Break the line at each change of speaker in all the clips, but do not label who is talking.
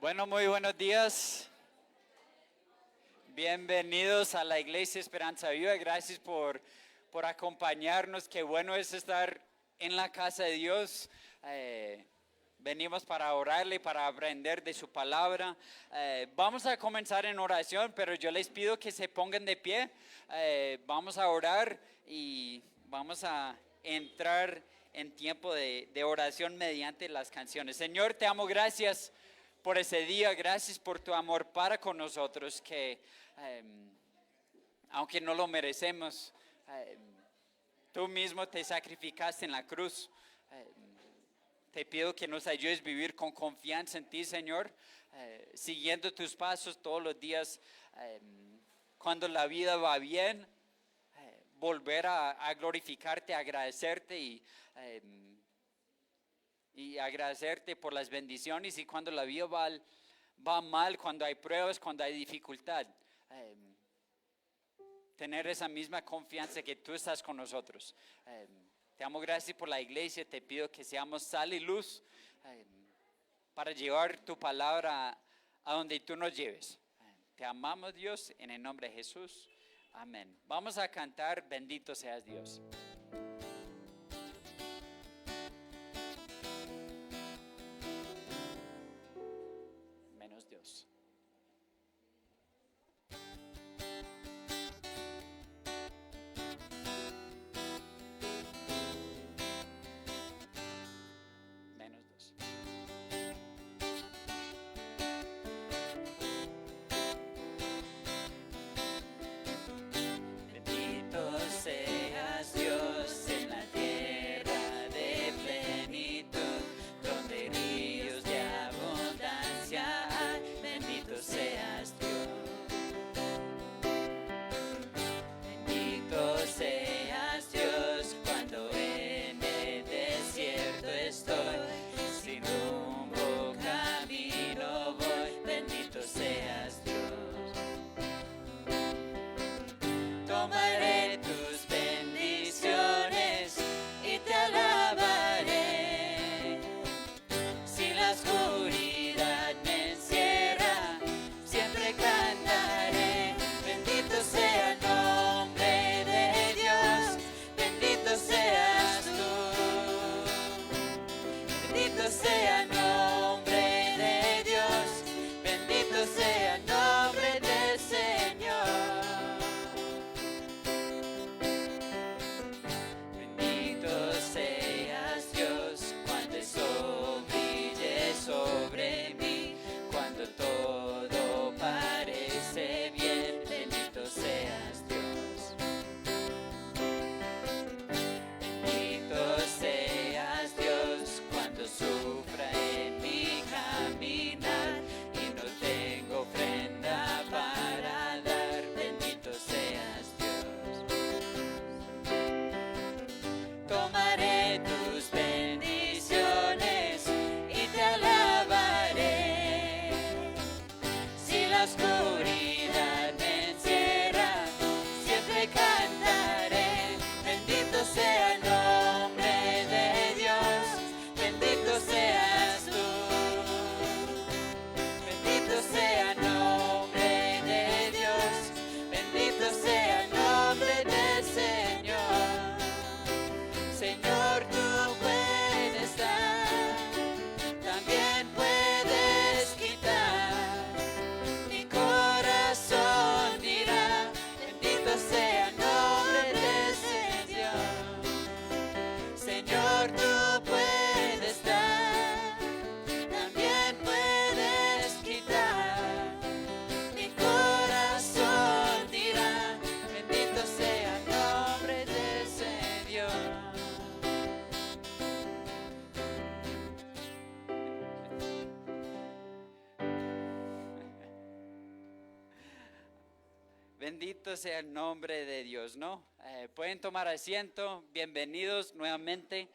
Bueno, muy buenos días. Bienvenidos a la Iglesia Esperanza Viva. Gracias por acompañarnos. Qué bueno es estar en la casa de Dios. Venimos para orarle, para aprender de su palabra. Vamos a comenzar en oración, pero yo les pido que se pongan de pie. Vamos a orar y vamos a entrar en tiempo de oración mediante las canciones. Señor, te amo, gracias por ese día, gracias por tu amor para con nosotros, que aunque no lo merecemos, tú mismo te sacrificaste en la cruz. Te pido que nos ayudes a vivir con confianza en ti, Señor, siguiendo tus pasos todos los días. Cuando la vida va bien, volver a glorificarte, a agradecerte y agradecerte por las bendiciones, y cuando la vida va mal, cuando hay pruebas, cuando hay dificultad, tener esa misma confianza que tú estás con nosotros. Te amo, gracias por la iglesia. Te pido que seamos sal y luz para llevar tu palabra a donde tú nos lleves. Te amamos, Dios, en el nombre de Jesús. Amén. Vamos a cantar Bendito seas Dios. Menos Dios. Menos Dios. Bendito seas Dios en la tierra de plenitud, donde ríos de abundancia hay. Bendito seas Dios. Bendito seas Dios cuando en el desierto estoy, sin rumbo camino voy. Bendito seas Dios. Tomaré tus bendiciones y te alabaré. Si la oscuridad me encierra, siempre cantaré. Bendito sea el nombre de Dios, bendito seas tú. Bendito sea el nombre de Dios, bendito sea el nombre del Señor. Bendito seas Dios cuando el sol brille sobre mí, cuando todo parece bien. Bendito seas Dios. Bendito seas Dios cuando sufra en mi caminar y no tengo ofrenda para dar. Bendito seas Dios. Tomaré tus bendiciones y te alabaré. Si la oscuridad me encierra, siempre cantaré. Bendito sea el nombre de Dios, bendito seas tú. Bendito sea el nombre de Dios, bendito sea el nombre del Señor. Señor, tú puedes dar, también puedes quitar. Mi corazón dirá, bendito sea el nombre del Señor. Señor, tú puedes dar, también puedes quitar. Mi corazón dirá, bendito sea el nombre del Señor. Bendito sea el nombre de Dios, ¿no? Pueden tomar asiento. Bienvenidos nuevamente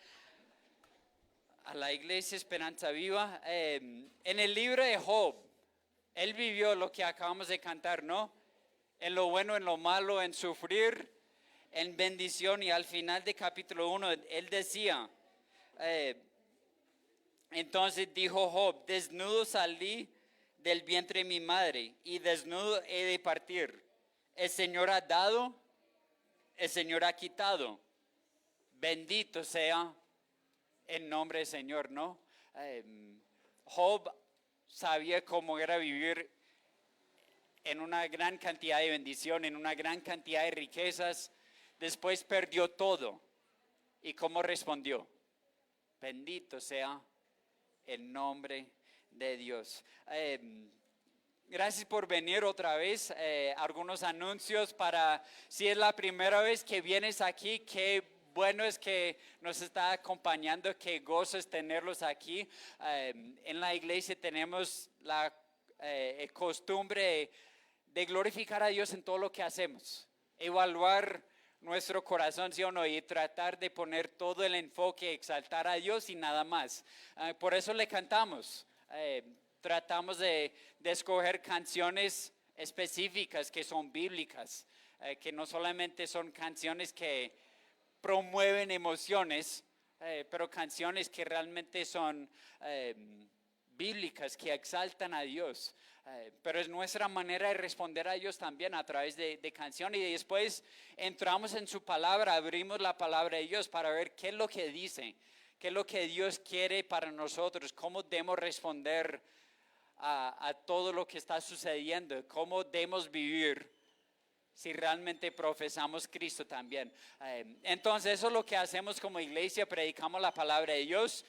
a la Iglesia Esperanza Viva. En el libro de Job, él vivió lo que acabamos de cantar, ¿no? En lo bueno, en lo malo, en sufrir, en bendición. Y al final de capítulo 1, él decía, entonces dijo Job, desnudo salí del vientre de mi madre, y desnudo he de partir. El Señor ha dado, el Señor ha quitado. Bendito sea el nombre del Señor, ¿no? Job sabía cómo era vivir en una gran cantidad de bendición, en una gran cantidad de riquezas. Después perdió todo. ¿Y cómo respondió? Bendito sea el nombre de Dios. Gracias por venir otra vez. Algunos anuncios para si es la primera vez que vienes aquí, qué bueno es que nos está acompañando, qué gozo es tenerlos aquí. En la iglesia tenemos la costumbre de glorificar a Dios en todo lo que hacemos, evaluar nuestro corazón, ¿sí o no? Y tratar de poner todo el enfoque, exaltar a Dios y nada más. Por eso le cantamos. Tratamos de escoger canciones específicas que son bíblicas, que no solamente son canciones que promueven emociones, pero canciones que realmente son bíblicas, que exaltan a Dios. Pero es nuestra manera de responder a Dios también a través de canciones, y después entramos en su palabra, abrimos la palabra de Dios para ver qué es lo que dice, qué es lo que Dios quiere para nosotros, cómo debemos responder a todo lo que está sucediendo, cómo debemos vivir si realmente profesamos Cristo también. Entonces eso es lo que hacemos como iglesia, predicamos la palabra de Dios,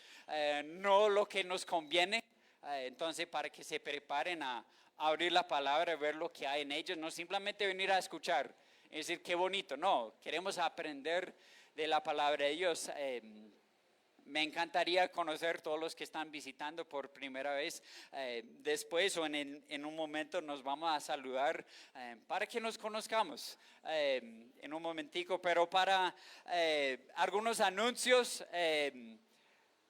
no lo que nos conviene. Entonces para que se preparen a abrir la palabra, ver lo que hay en ellos, no simplemente venir a escuchar, es decir, qué bonito, no, queremos aprender de la palabra de Dios. Me encantaría conocer todos los que están visitando por primera vez. Después o en un momento nos vamos a saludar para que nos conozcamos en un momentico. Pero para algunos anuncios,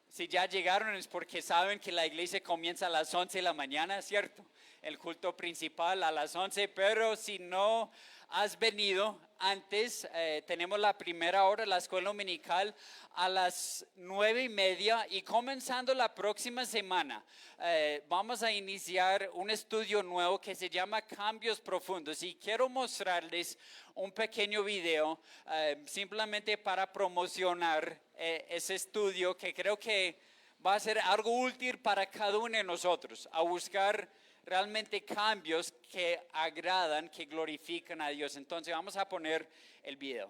si ya llegaron es porque saben que la iglesia comienza a las 11 de la mañana, ¿cierto? El culto principal a las 11, pero si no has venido antes, tenemos la primera hora, la escuela dominical a las 9:30, y comenzando la próxima semana vamos a iniciar un estudio nuevo que se llama Cambios Profundos, y quiero mostrarles un pequeño video simplemente para promocionar ese estudio, que creo que va a ser algo útil para cada uno de nosotros, a buscar realmente cambios que agradan, que glorifican a Dios. Entonces vamos a poner el video.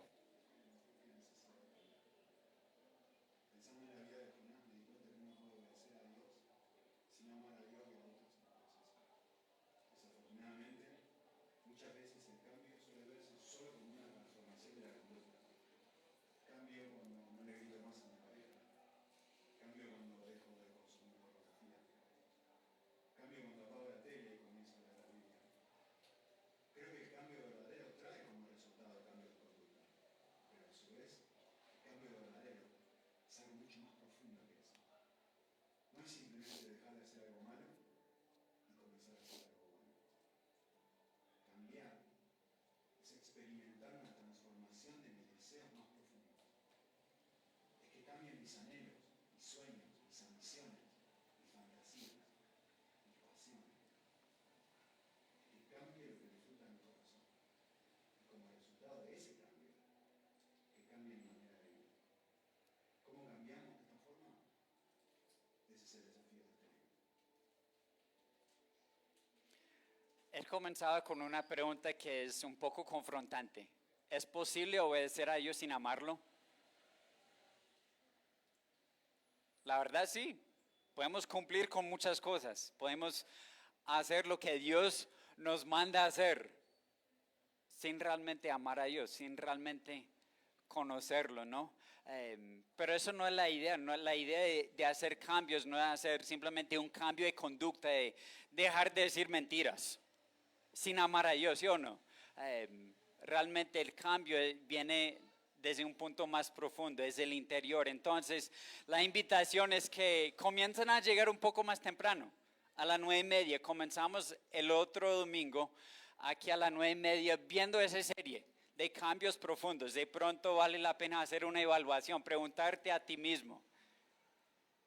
Él comenzaba con una pregunta que es un poco confrontante. ¿Es posible obedecer a Dios sin amarlo? La verdad sí, podemos cumplir con muchas cosas, podemos hacer lo que Dios nos manda a hacer sin realmente amar a Dios, sin realmente conocerlo, ¿no? Pero eso no es la idea, no es la idea de hacer cambios, no es hacer simplemente un cambio de conducta, de dejar de decir mentiras sin amar a Dios, ¿sí o no? Realmente el cambio viene desde un punto más profundo, desde el interior. Entonces, la invitación es que comiencen a llegar un poco más temprano, a las 9:30. Comenzamos el otro domingo, aquí a las 9:30, viendo esa serie de cambios profundos. De pronto vale la pena hacer una evaluación, preguntarte a ti mismo,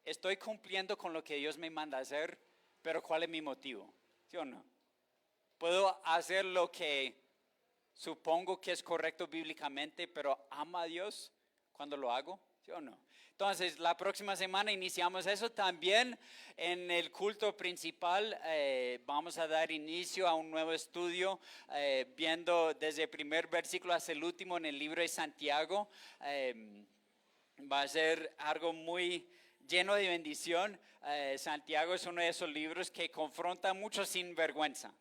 ¿estoy cumpliendo con lo que Dios me manda a hacer? Pero ¿cuál es mi motivo? ¿sí o no? Puedo hacer lo que supongo que es correcto bíblicamente, pero ¿ama a Dios cuando lo hago? ¿Sí o no? Entonces, la próxima semana iniciamos eso también. En el culto principal vamos a dar inicio a un nuevo estudio, viendo desde el primer versículo hasta el último en el libro de Santiago. Va a ser algo muy lleno de bendición. Santiago es uno de esos libros que confronta mucho sin vergüenza.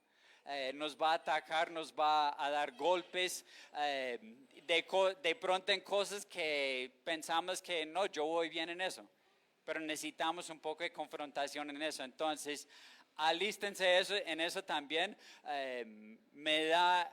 Nos va a atacar, nos va a dar golpes, de pronto en cosas que pensamos que no, yo voy bien en eso, pero necesitamos un poco de confrontación en eso. Entonces, alístense en eso también. Me da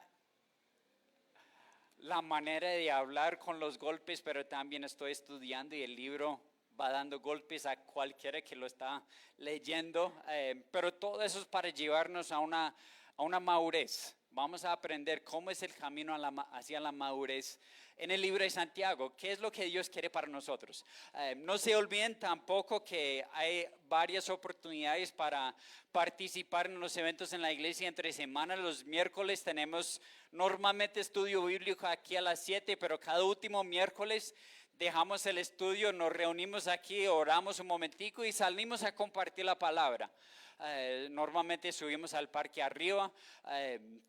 la manera de hablar con los golpes, pero también estoy estudiando y el libro va dando golpes a cualquiera que lo está leyendo, pero todo eso es para llevarnos a una madurez. Vamos a aprender cómo es el camino hacia la madurez en el libro de Santiago. ¿Qué es lo que Dios quiere para nosotros? No se olviden tampoco que hay varias oportunidades para participar en los eventos en la iglesia entre semana. Los miércoles tenemos normalmente estudio bíblico aquí a las 7, pero cada último miércoles dejamos el estudio, nos reunimos aquí, oramos un momentico y salimos a compartir la palabra. Normalmente subimos al parque arriba,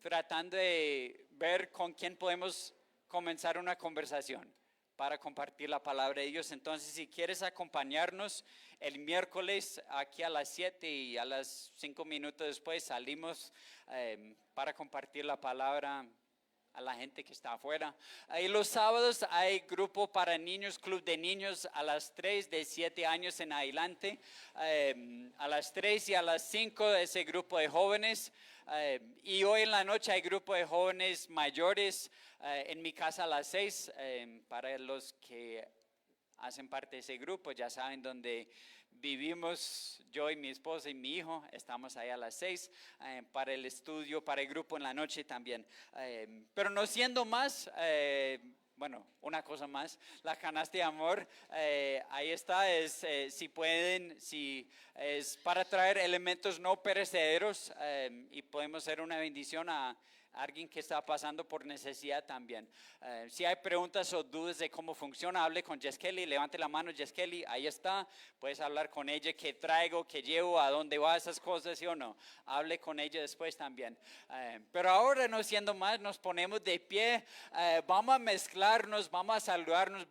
tratando de ver con quién podemos comenzar una conversación para compartir la palabra de Dios. Entonces, si quieres acompañarnos el miércoles aquí a las 7 y a las 5 minutos después salimos para compartir la palabra a la gente que está afuera. Y los sábados hay grupo para niños, club de niños a las 3 de 7 años en adelante. A las 3 y a las 5 ese grupo de jóvenes. Y hoy en la noche hay grupo de jóvenes mayores en mi casa a las 6. Para los que hacen parte de ese grupo ya saben dónde vivimos, yo y mi esposa y mi hijo, estamos ahí a las 6 para el estudio, para el grupo en la noche también. Pero no siendo más, bueno, una cosa más, la canasta de amor, ahí está, si pueden, si es para traer elementos no perecederos y podemos ser una bendición a alguien que está pasando por necesidad también. Si hay preguntas o dudas de cómo funciona, hable con Jess Kelly, levante la mano Jess Kelly, ahí está, puedes hablar con ella, qué traigo, qué llevo, a dónde va esas cosas, ¿sí o no? Hable con ella después también. Pero ahora, no siendo más, nos ponemos de pie, vamos a mezclarnos, vamos a saludarnos.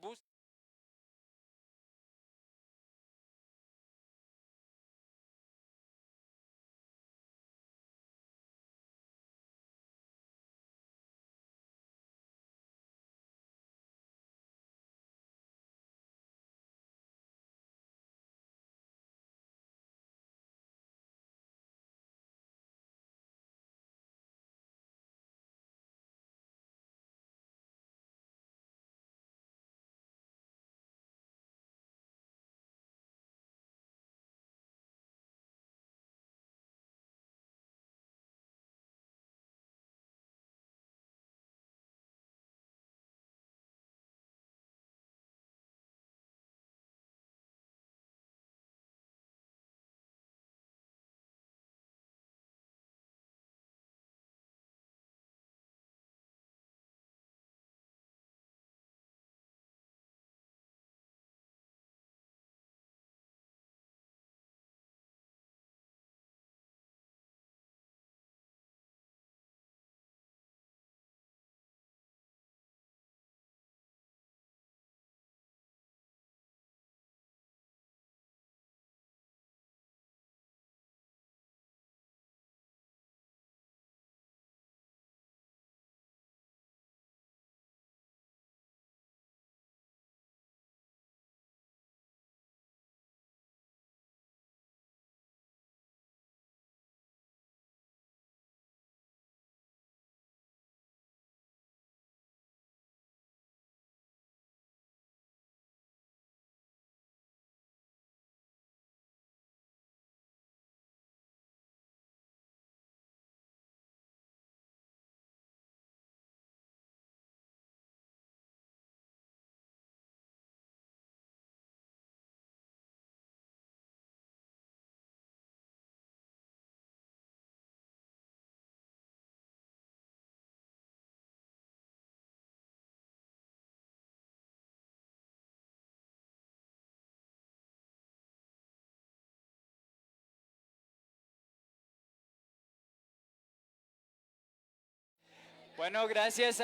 Bueno, gracias.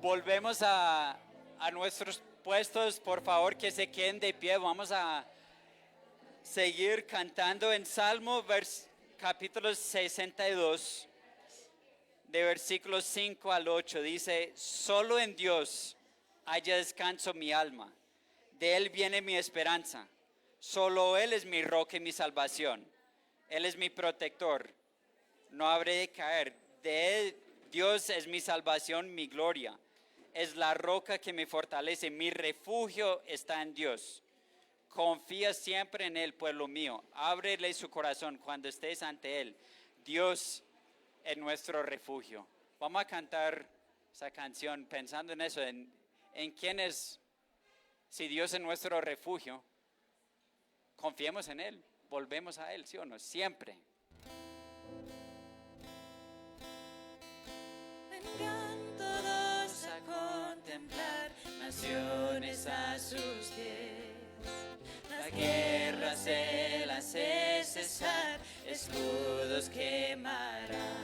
Volvemos a nuestros puestos. Por favor, que se queden de pie. Vamos a seguir cantando en Salmo capítulo 62, de versículos 5 al 8. Dice: solo en Dios haya descanso mi alma. De Él viene mi esperanza. Solo Él es mi roca y mi salvación. Él es mi protector. No habré de caer. De Él, Dios es mi salvación, mi gloria. Es la roca que me fortalece. Mi refugio está en Dios. Confía siempre en Él, pueblo mío. Ábrele su corazón cuando estés ante Él. Dios es nuestro refugio. Vamos a cantar esa canción pensando en eso, en quién es. Si Dios es nuestro refugio, confiemos en Él, volvemos a Él, ¿sí o no? Siempre.
Vengan todos a contemplar naciones a sus pies. La guerra se la hace cesar, escudos quemará.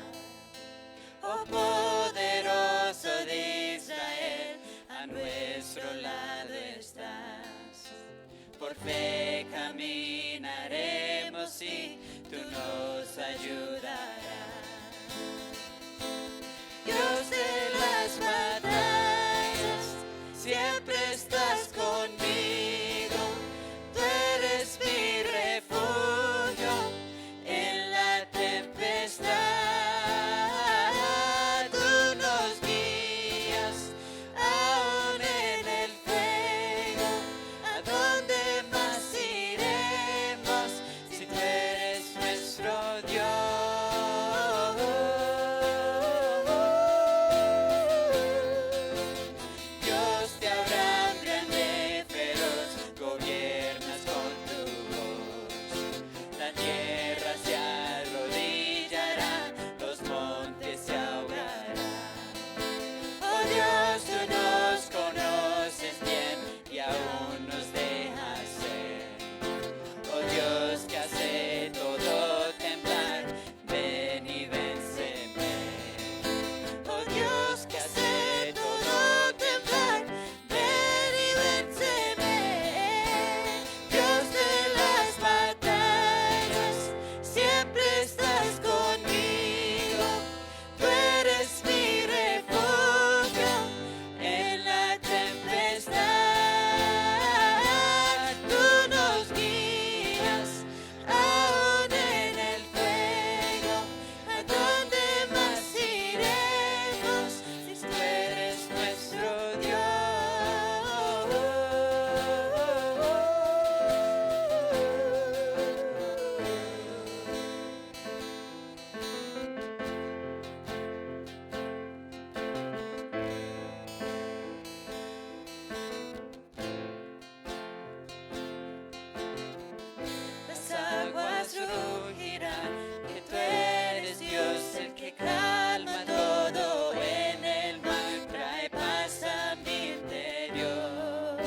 Oh poderoso de Israel, a nuestro lado estás. Por fe caminaremos y tú nos ayudarás. Dios de las batallas, siempre estás conmigo. Tú eres mi refugio en la tempestad. Tú nos guías aún en el fuego. ¿A dónde más iremos si tú eres nuestro Dios? Dios te habrá grande, feroz, gobiernas con tu voz. La tierra se arrodillará, los montes se ahogarán. Oh Dios, tú nos conoces bien y aún nos dejas ser. Oh Dios, que hace todo temblar, ven y vénceme. Oh Dios, que hace todo temblar, ven y vénceme. Dios de las batallas, siempre estás conmigo. Tú eres mi refugio en la tempestad. Tú nos guías aún en el fuego. ¿A dónde más iremos si tú eres nuestro Dios? Las aguas rugirán, que tú eres Dios, el que calma todo en el mar, trae paz a mi interior.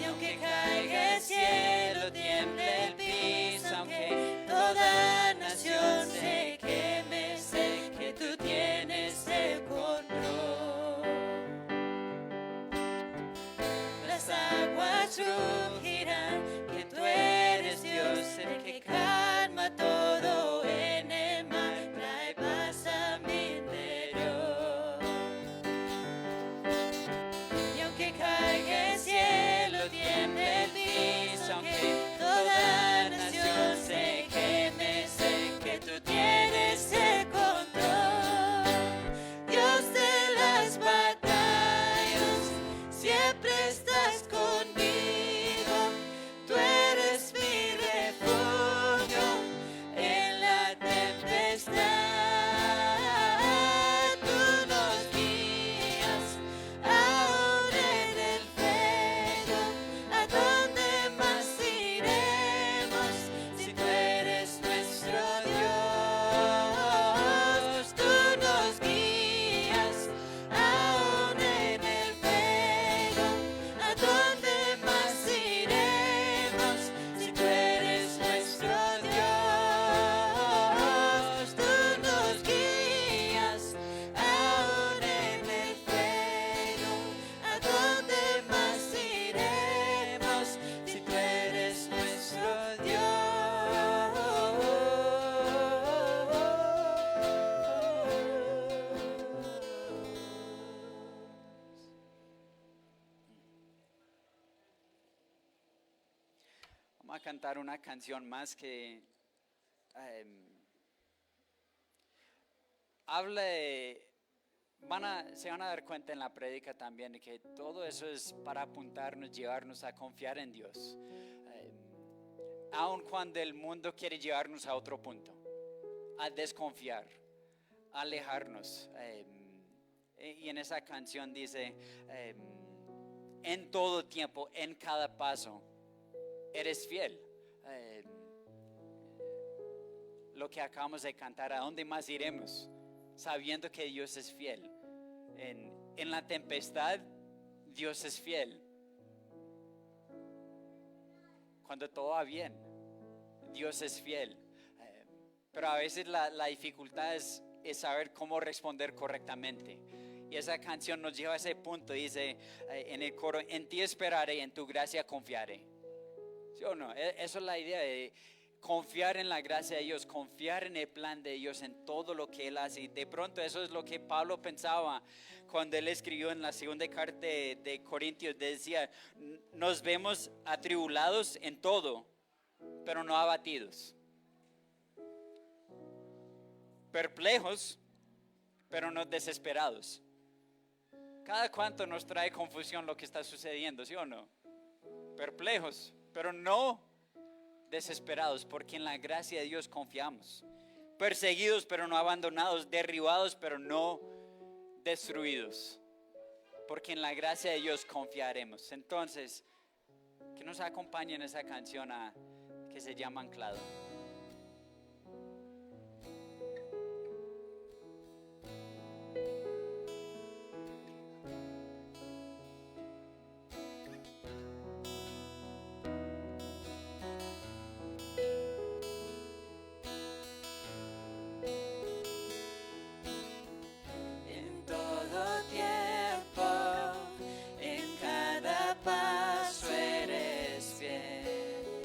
Y aunque caiga el cielo, tiemble el piso, aunque toda nación se queme, sé que tú tienes el control. Las aguas rugirán, que tú eres Dios, el que calma todo en el mar, trae paz a mi interior. Y aunque caiga el cielo, tiemble el piso, aunque toda nación se queme, sé que tú tienes el control. Dios de las batallas, siempre estás conmigo. Tú eres mi refugio
Vamos a cantar una canción más que habla de, se van a dar cuenta en la prédica también de que todo eso es para apuntarnos, llevarnos a confiar en Dios. Aun cuando el mundo quiere llevarnos a otro punto, a desconfiar, a alejarnos. Y en esa canción dice, en todo tiempo, en cada paso, eres fiel. Lo que acabamos de cantar, ¿a dónde más iremos? Sabiendo que Dios es fiel. En la tempestad, Dios es fiel. Cuando todo va bien, Dios es fiel. Pero a veces la dificultad es saber cómo responder correctamente. Y esa canción nos lleva a ese punto. Dice en el coro, en ti esperaré, en tu gracia confiaré. ¿Sí o no? Eso es la idea de confiar en la gracia de Dios, confiar en el plan de Dios, en todo lo que Él hace. Y de pronto eso es lo que Pablo pensaba cuando él escribió en la segunda carta de Corintios. Decía, nos vemos atribulados en todo, pero no abatidos. Perplejos, pero no desesperados. Cada cuánto nos trae confusión lo que está sucediendo, ¿sí o no? Perplejos, pero no desesperados, porque en la gracia de Dios confiamos. Perseguidos, pero no abandonados. Derribados, pero no destruidos, porque en la gracia de Dios confiaremos. Entonces, que nos acompañe en esa canción que se llama Anclado.
En todo tiempo, en cada paso eres fiel.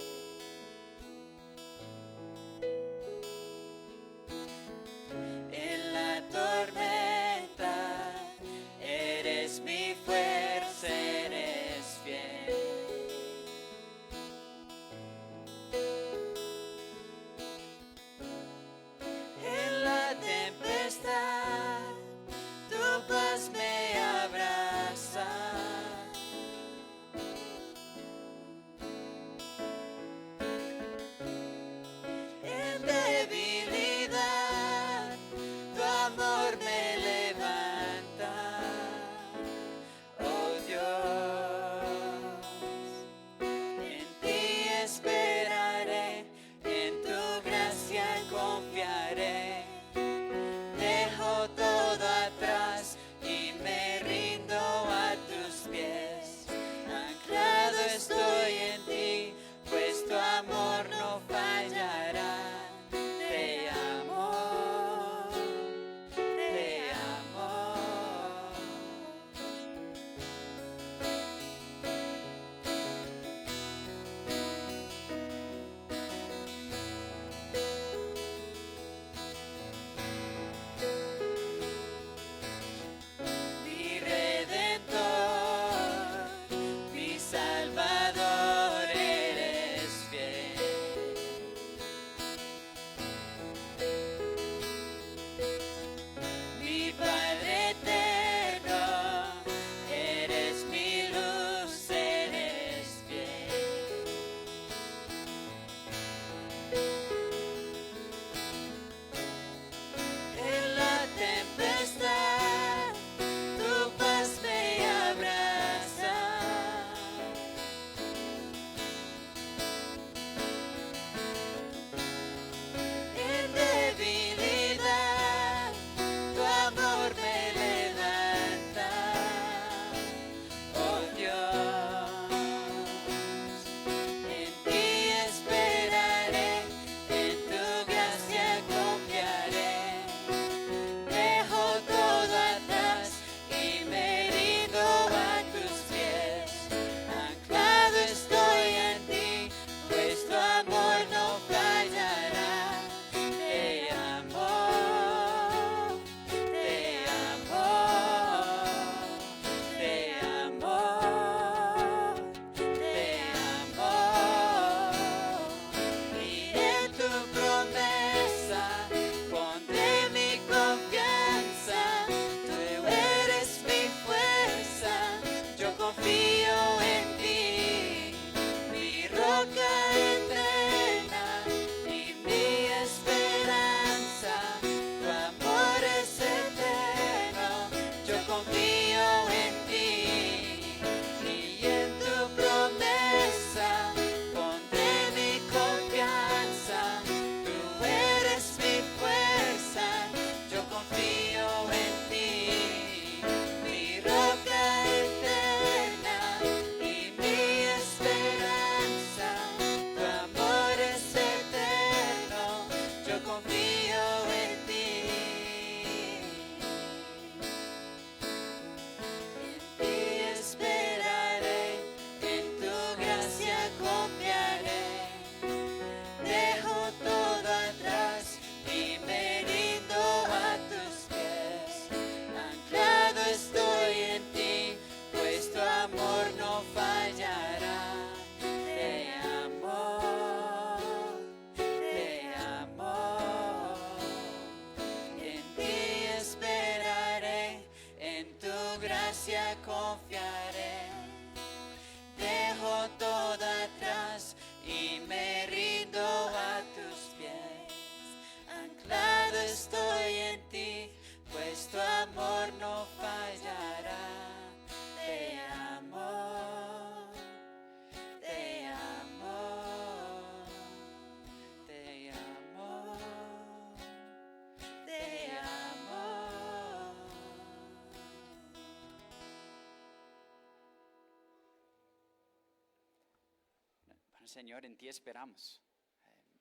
Señor, en ti esperamos,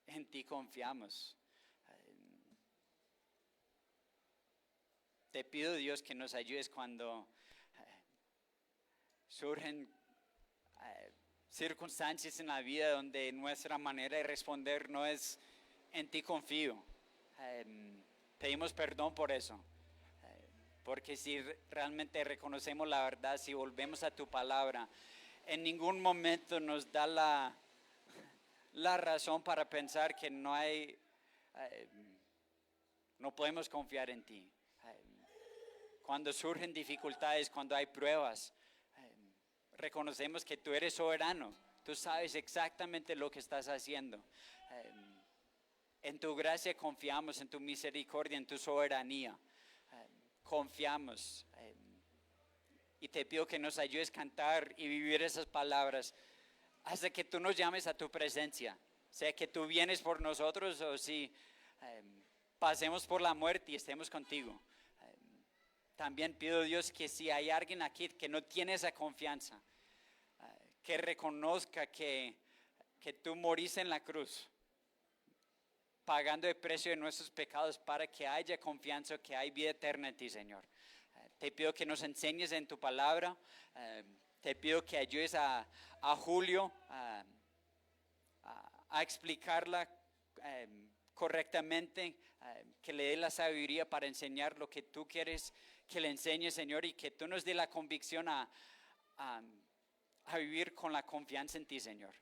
en ti confiamos. Te pido, Dios, que nos ayudes cuando surgen circunstancias en la vida donde nuestra manera de responder no es en ti confío. Pedimos perdón por eso, porque si realmente reconocemos la verdad, si volvemos a tu palabra, en ningún momento nos da la razón para pensar que no podemos confiar en ti. Cuando surgen dificultades, cuando hay pruebas, reconocemos que tú eres soberano, tú sabes exactamente lo que estás haciendo. En tu gracia confiamos, en tu misericordia, en tu soberanía. Confiamos. Y te pido que nos ayudes a cantar y vivir esas palabras hasta que tú nos llames a tu presencia. Sea que tú vienes por nosotros o si pasemos por la muerte y estemos contigo. También pido, Dios, que si hay alguien aquí que no tiene esa confianza, que reconozca que tú moriste en la cruz, pagando el precio de nuestros pecados para que haya confianza, que hay vida eterna en ti, Señor. Te pido que nos enseñes en tu palabra. Te pido que ayudes a Julio a explicarla correctamente, que le dé la sabiduría para enseñar lo que tú quieres que le enseñe, Señor, y que tú nos dé la convicción a vivir con la confianza en ti, Señor.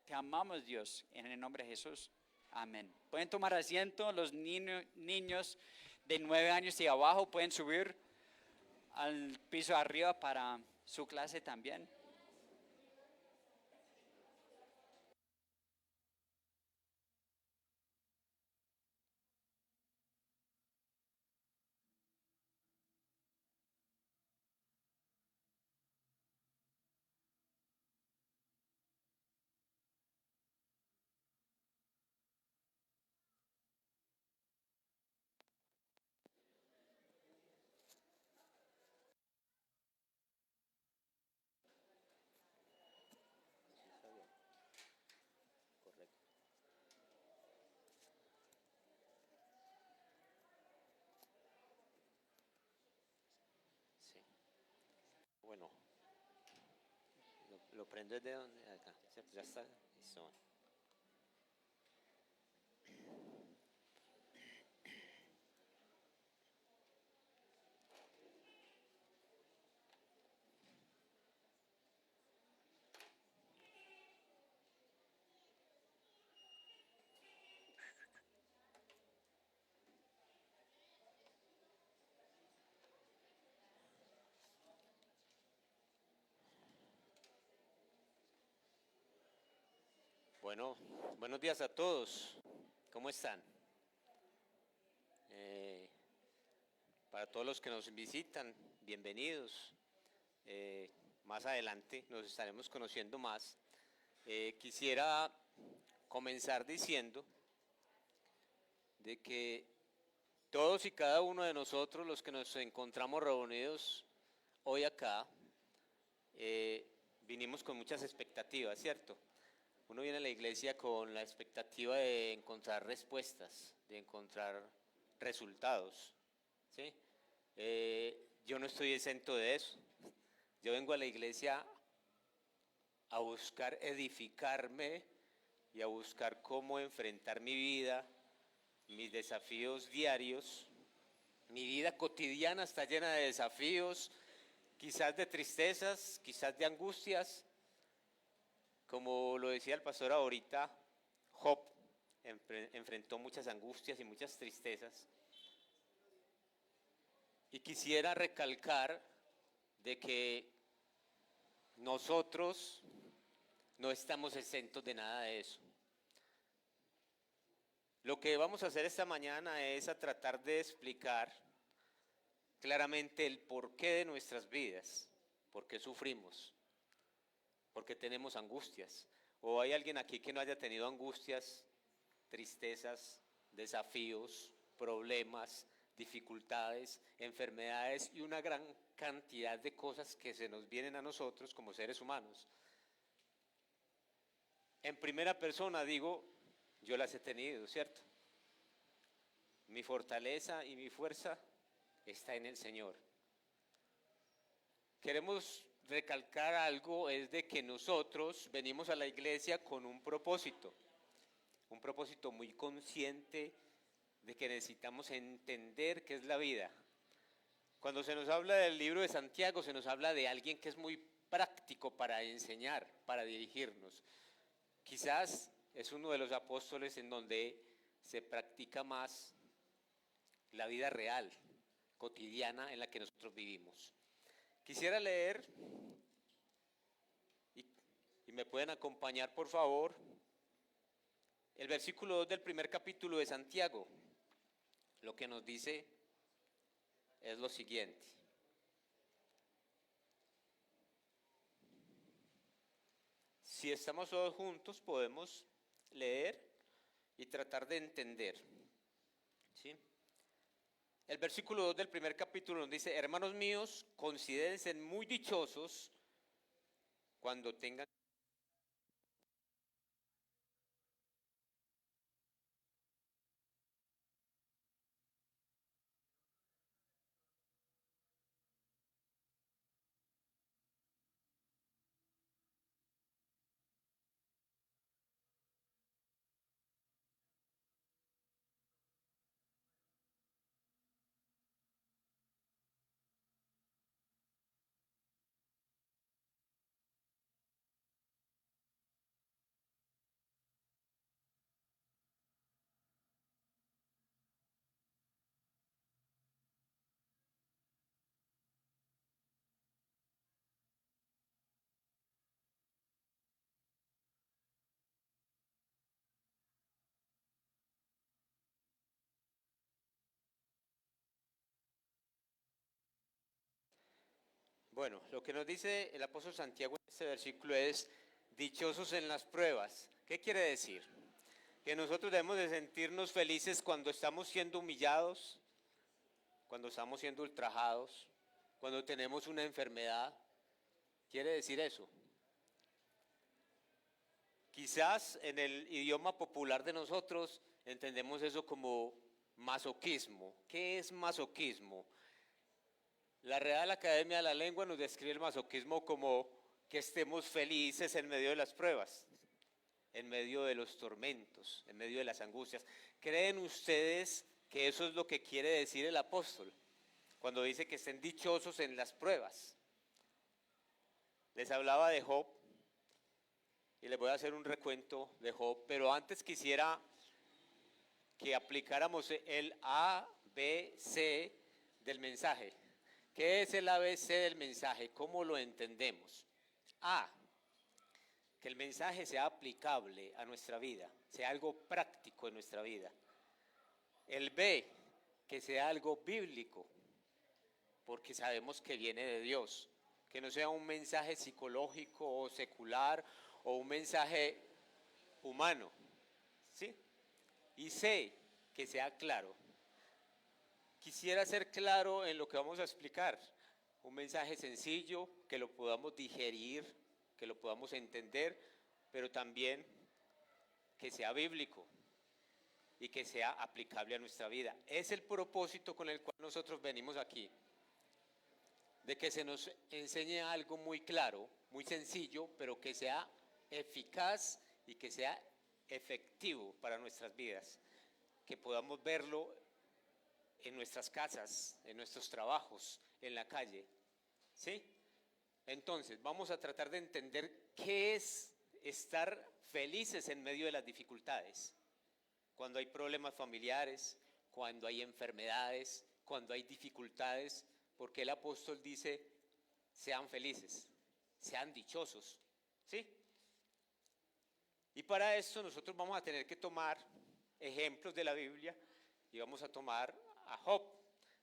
Te amamos, Dios, en el nombre de Jesús. Amén. Pueden tomar asiento. Los niños de 9 años y abajo pueden subir al piso arriba para su clase también.
Sí. Bueno, lo prendo desde donde acá, ¿cierto? Ya está. Listo. Bueno, buenos días a todos. ¿Cómo están? Eh, para todos los que nos visitan, bienvenidos. Más adelante nos estaremos conociendo más. Quisiera comenzar diciendo de que todos y cada uno de nosotros, los que nos encontramos reunidos hoy acá, vinimos con muchas expectativas, ¿cierto? Uno viene a la iglesia con la expectativa de encontrar respuestas, de encontrar resultados, ¿sí? Yo no estoy exento de eso. Yo vengo a la iglesia a buscar edificarme y a buscar cómo enfrentar mi vida, mis desafíos diarios. Mi vida cotidiana está llena de desafíos, quizás de tristezas, quizás de angustias. Como lo decía el pastor ahorita, Job enfrentó muchas angustias y muchas tristezas. Y quisiera recalcar de que nosotros no estamos exentos de nada de eso. Lo que vamos a hacer esta mañana es a tratar de explicar claramente el porqué de nuestras vidas, por qué sufrimos, por qué tenemos angustias. ¿O hay alguien aquí que no haya tenido angustias, tristezas, desafíos, problemas, dificultades, enfermedades y una gran cantidad de cosas que se nos vienen a nosotros como seres humanos? En primera persona digo, yo las he tenido, ¿cierto? Mi fortaleza y mi fuerza está en el Señor. Queremos recalcar algo, es de que nosotros venimos a la iglesia con un propósito muy consciente de que necesitamos entender qué es la vida. Cuando se nos habla del libro de Santiago, se nos habla de alguien que es muy práctico para enseñar, para dirigirnos. Quizás es uno de los apóstoles en donde se practica más la vida real, cotidiana en la que nosotros vivimos. Quisiera leer, y me pueden acompañar por favor, el versículo 2 del primer capítulo de Santiago. Lo que nos dice es lo siguiente. Si estamos todos juntos, podemos leer y tratar de entender, ¿sí? El versículo 2 del primer capítulo nos dice: hermanos míos, considérense muy dichosos cuando tengan Bueno, lo que nos dice el apóstol Santiago en este versículo es: dichosos en las pruebas. ¿Qué quiere decir? Que nosotros debemos de sentirnos felices cuando estamos siendo humillados, cuando estamos siendo ultrajados, cuando tenemos una enfermedad. ¿Quiere decir eso? Quizás en el idioma popular de nosotros entendemos eso como masoquismo. ¿Qué es masoquismo? La Real Academia de la Lengua nos describe el masoquismo como que estemos felices en medio de las pruebas, en medio de los tormentos, en medio de las angustias. ¿Creen ustedes que eso es lo que quiere decir el apóstol cuando dice que estén dichosos en las pruebas? Les hablaba de Job y les voy a hacer un recuento de Job, pero antes quisiera que aplicáramos el ABC del mensaje. ¿Qué es el ABC del mensaje? ¿Cómo lo entendemos? A, que el mensaje sea aplicable a nuestra vida, sea algo práctico en nuestra vida. El B, que sea algo bíblico, porque sabemos que viene de Dios, que no sea un mensaje psicológico o secular o un mensaje humano, ¿sí? Y C, que sea claro. Quisiera ser claro en lo que vamos a explicar, un mensaje sencillo, que lo podamos digerir, que lo podamos entender, pero también que sea bíblico y que sea aplicable a nuestra vida. Es el propósito con el cual nosotros venimos aquí, de que se nos enseñe algo muy claro, muy sencillo, pero que sea eficaz y que sea efectivo para nuestras vidas, que podamos verlo en nuestras casas, en nuestros trabajos, en la calle, ¿sí? Entonces, vamos a tratar de entender qué es estar felices en medio de las dificultades. Cuando hay problemas familiares, cuando hay enfermedades, cuando hay dificultades, porque el apóstol dice: sean felices, sean dichosos, ¿sí? Y para eso nosotros vamos a tener que tomar ejemplos de la Biblia y vamos a tomar a Job.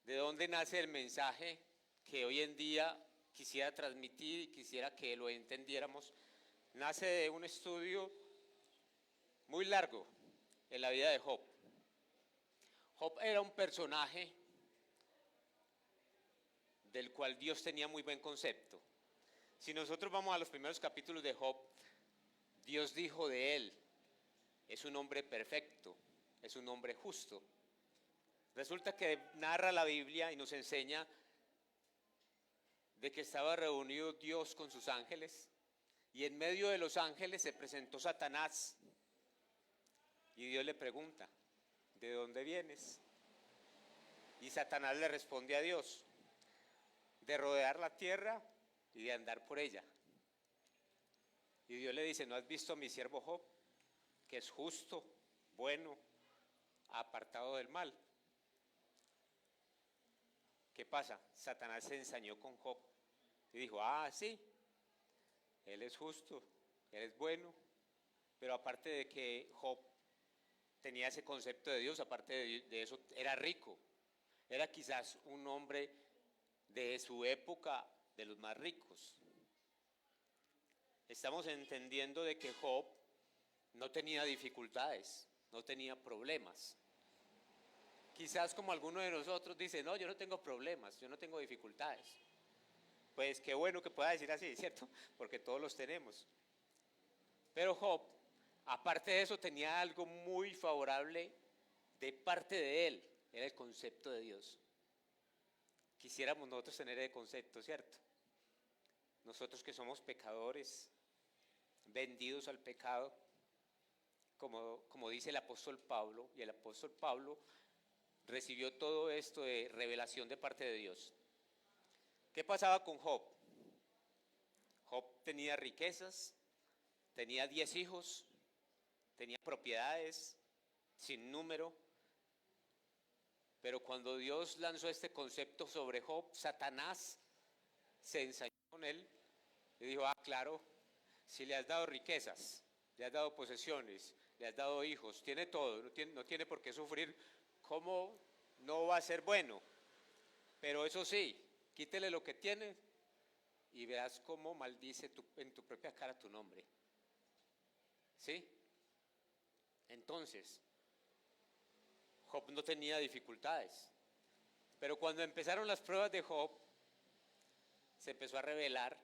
¿De dónde nace el mensaje que hoy en día quisiera transmitir y quisiera que lo entendiéramos? Nace de un estudio muy largo en la vida de Job. Job era un personaje del cual Dios tenía muy buen concepto. Si nosotros vamos a los primeros capítulos de Job, Dios dijo de él, es un hombre perfecto, es un hombre justo. Resulta que narra la Biblia y nos enseña de que estaba reunido Dios con sus ángeles y en medio de los ángeles se presentó Satanás y Dios le pregunta, ¿de dónde vienes? Y Satanás le responde a Dios, de rodear la tierra y de andar por ella. Y Dios le dice, ¿no has visto a mi siervo Job, que es justo, bueno, apartado del mal? ¿Qué pasa? Satanás se ensañó con Job y dijo, sí, él es justo, él es bueno, pero aparte de que Job tenía ese concepto de Dios, aparte de eso, era rico, era quizás un hombre de su época, de los más ricos. Estamos entendiendo de que Job no tenía dificultades, no tenía problemas. Quizás como alguno de nosotros dice, no, yo no tengo problemas, yo no tengo dificultades. Pues qué bueno que pueda decir así, ¿cierto? Porque todos los tenemos. Pero Job, aparte de eso, tenía algo muy favorable de parte de él, era el concepto de Dios. Quisiéramos nosotros tener ese concepto, ¿cierto? Nosotros que somos pecadores, vendidos al pecado, como dice el apóstol Pablo, y el apóstol Pablo recibió todo esto de revelación de parte de Dios. ¿Qué pasaba con Job? Job tenía riquezas, tenía 10 hijos, tenía propiedades sin número, pero cuando Dios lanzó este concepto sobre Job, Satanás se ensañó con él y dijo, claro, si le has dado riquezas, le has dado posesiones, le has dado hijos, tiene todo, no tiene por qué sufrir, ¿cómo no va a ser bueno? Pero eso sí, quítele lo que tiene y verás cómo maldice en tu propia cara tu nombre. ¿Sí? Entonces, Job no tenía dificultades, pero cuando empezaron las pruebas de Job, se empezó a revelar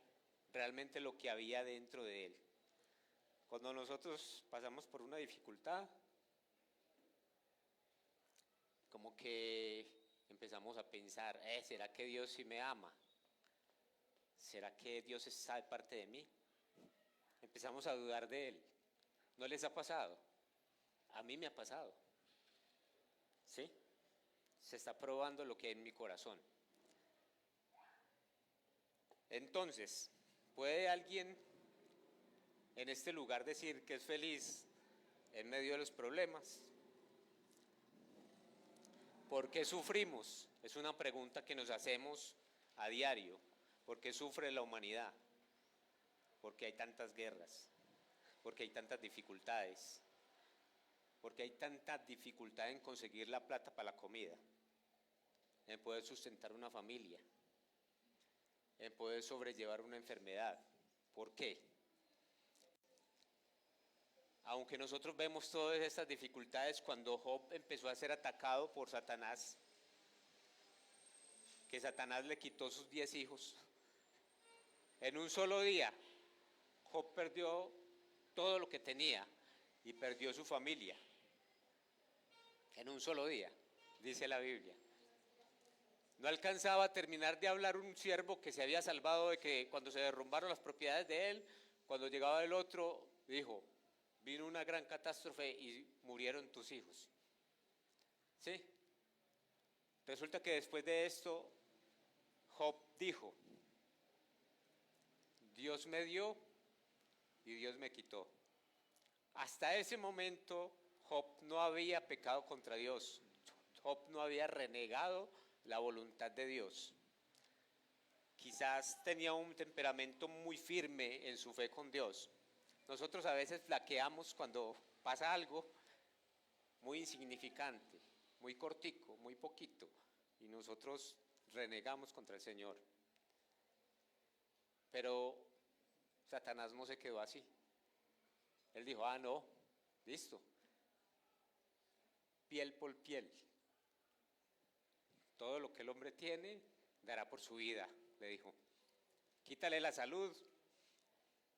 realmente lo que había dentro de él. Cuando nosotros pasamos por una dificultad, como que empezamos a pensar, ¿será que Dios sí me ama? ¿Será que Dios está de parte de mí? Empezamos a dudar de Él. ¿No les ha pasado? A mí me ha pasado. ¿Sí? Se está probando lo que hay en mi corazón. Entonces, ¿puede alguien en este lugar decir que es feliz en medio de los problemas? ¿Por qué sufrimos? Es una pregunta que nos hacemos a diario. ¿Por qué sufre la humanidad? Porque hay tantas guerras, porque hay tantas dificultades, porque hay tanta dificultad en conseguir la plata para la comida, en poder sustentar una familia, en poder sobrellevar una enfermedad. ¿Por qué? Aunque nosotros vemos todas estas dificultades, cuando Job empezó a ser atacado por Satanás, que Satanás le quitó sus 10 hijos, en un solo día, Job perdió todo lo que tenía y perdió su familia. En un solo día, dice la Biblia. No alcanzaba a terminar de hablar un siervo que se había salvado de que cuando se derrumbaron las propiedades de él, cuando llegaba el otro, dijo, vino una gran catástrofe y murieron tus hijos. ¿Sí? Resulta que después de esto, Job dijo, Dios me dio y Dios me quitó. Hasta ese momento, Job no había pecado contra Dios. Job no había renegado la voluntad de Dios. Quizás tenía un temperamento muy firme en su fe con Dios. Nosotros a veces flaqueamos cuando pasa algo muy insignificante, muy cortico, muy poquito, y nosotros renegamos contra el Señor. Pero Satanás no se quedó así. Él dijo, no, listo, piel por piel. Todo lo que el hombre tiene, dará por su vida, le dijo. Quítale la salud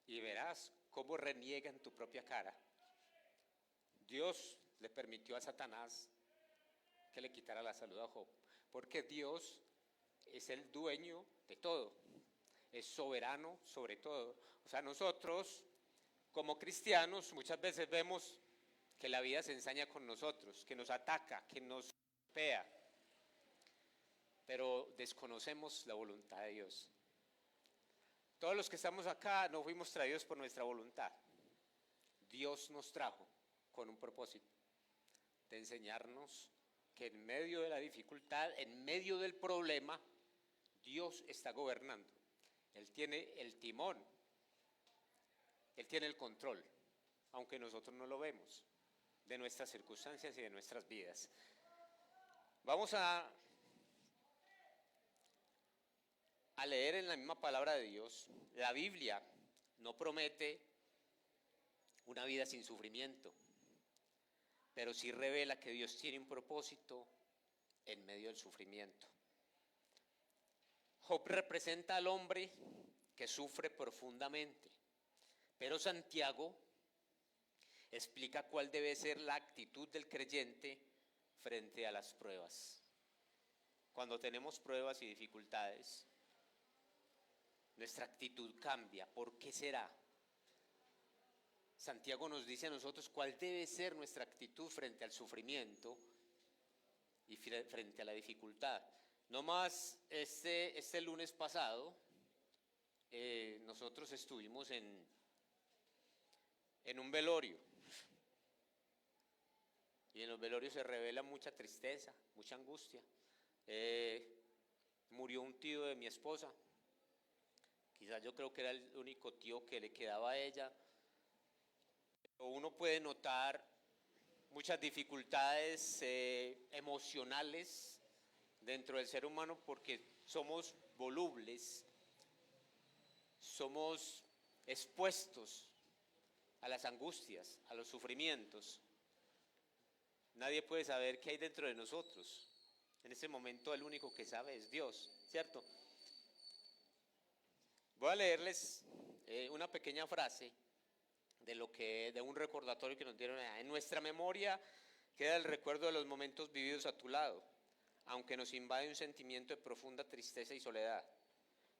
y verás cómo reniega en tu propia cara. Dios le permitió a Satanás que le quitara la salud a Job, porque Dios es el dueño de todo, es soberano sobre todo. O sea, nosotros como cristianos muchas veces vemos que la vida se ensaña con nosotros, que nos ataca, que nos golpea, pero desconocemos la voluntad de Dios. Todos los que estamos acá no fuimos traídos por nuestra voluntad. Dios nos trajo con un propósito de enseñarnos que en medio de la dificultad, en medio del problema, Dios está gobernando. Él tiene el timón, Él tiene el control, aunque nosotros no lo vemos, de nuestras circunstancias y de nuestras vidas. Vamos a leer en la misma palabra de Dios. La Biblia no promete una vida sin sufrimiento, pero sí revela que Dios tiene un propósito en medio del sufrimiento. Job representa al hombre que sufre profundamente, pero Santiago explica cuál debe ser la actitud del creyente frente a las pruebas. Cuando tenemos pruebas y dificultades, nuestra actitud cambia. ¿Por qué será? Santiago nos dice a nosotros cuál debe ser nuestra actitud frente al sufrimiento y frente a la dificultad. No más este lunes pasado, nosotros estuvimos en un velorio. Y en los velorios se revela mucha tristeza, mucha angustia. Murió un tío de mi esposa. Quizás yo creo que era el único tío que le quedaba a ella. Pero uno puede notar muchas dificultades emocionales dentro del ser humano porque somos volubles, somos expuestos a las angustias, a los sufrimientos. Nadie puede saber qué hay dentro de nosotros. En ese momento el único que sabe es Dios, ¿cierto? Voy a leerles una pequeña frase de un recordatorio que nos dieron allá. En nuestra memoria queda el recuerdo de los momentos vividos a tu lado, aunque nos invade un sentimiento de profunda tristeza y soledad.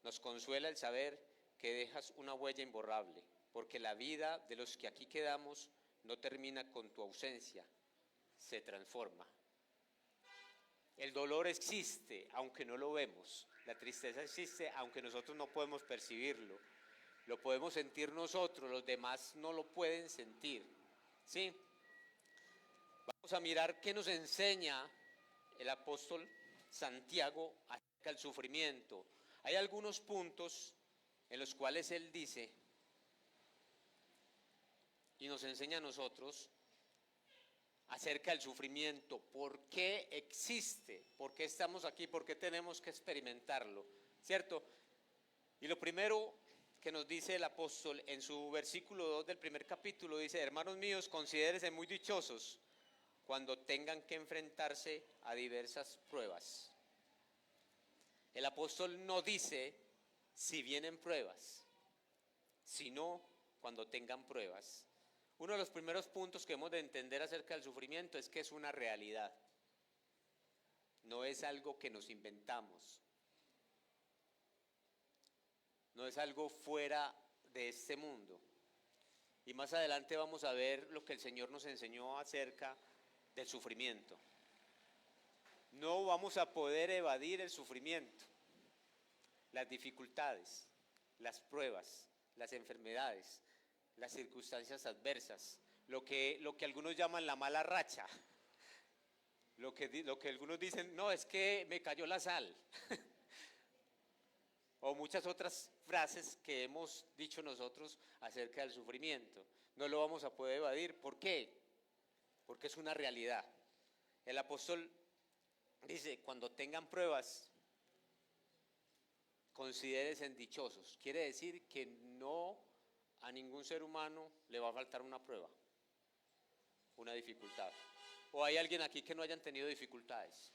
Nos consuela el saber que dejas una huella imborrable, porque la vida de los que aquí quedamos no termina con tu ausencia, se transforma. El dolor existe, aunque no lo vemos. La tristeza existe, aunque nosotros no podemos percibirlo. Lo podemos sentir nosotros, los demás no lo pueden sentir. ¿Sí? Vamos a mirar qué nos enseña el apóstol Santiago acerca del sufrimiento. Hay algunos puntos en los cuales él dice y nos enseña a nosotros acerca del sufrimiento, por qué existe, por qué estamos aquí, por qué tenemos que experimentarlo, ¿cierto? Y lo primero que nos dice el apóstol en su versículo 2 del primer capítulo, dice: hermanos míos, considérense muy dichosos cuando tengan que enfrentarse a diversas pruebas. El apóstol no dice si vienen pruebas, sino cuando tengan pruebas. Uno de los primeros puntos que hemos de entender acerca del sufrimiento es que es una realidad. No es algo que nos inventamos. No es algo fuera de este mundo. Y más adelante vamos a ver lo que el Señor nos enseñó acerca del sufrimiento. No vamos a poder evadir el sufrimiento, las dificultades, las pruebas, las enfermedades, las circunstancias adversas, lo que algunos llaman la mala racha, lo que algunos dicen, no, es que me cayó la sal, o muchas otras frases que hemos dicho nosotros acerca del sufrimiento. No lo vamos a poder evadir. ¿Por qué? Porque es una realidad. El apóstol dice, cuando tengan pruebas, considérense dichosos. Quiere decir que no a ningún ser humano le va a faltar una prueba, una dificultad. ¿O hay alguien aquí que no hayan tenido dificultades?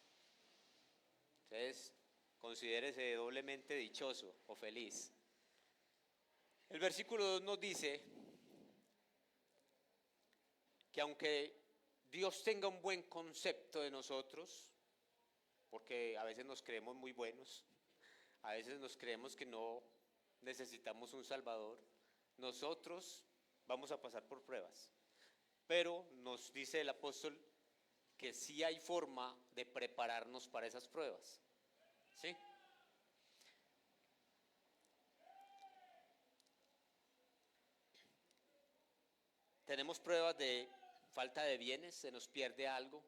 Entonces, considérese doblemente dichoso o feliz. El versículo 2 nos dice que aunque Dios tenga un buen concepto de nosotros, porque a veces nos creemos muy buenos, a veces nos creemos que no necesitamos un Salvador, nosotros vamos a pasar por pruebas. Pero nos dice el apóstol que sí hay forma de prepararnos para esas pruebas. ¿Sí? Tenemos pruebas de falta de bienes, se nos pierde algo.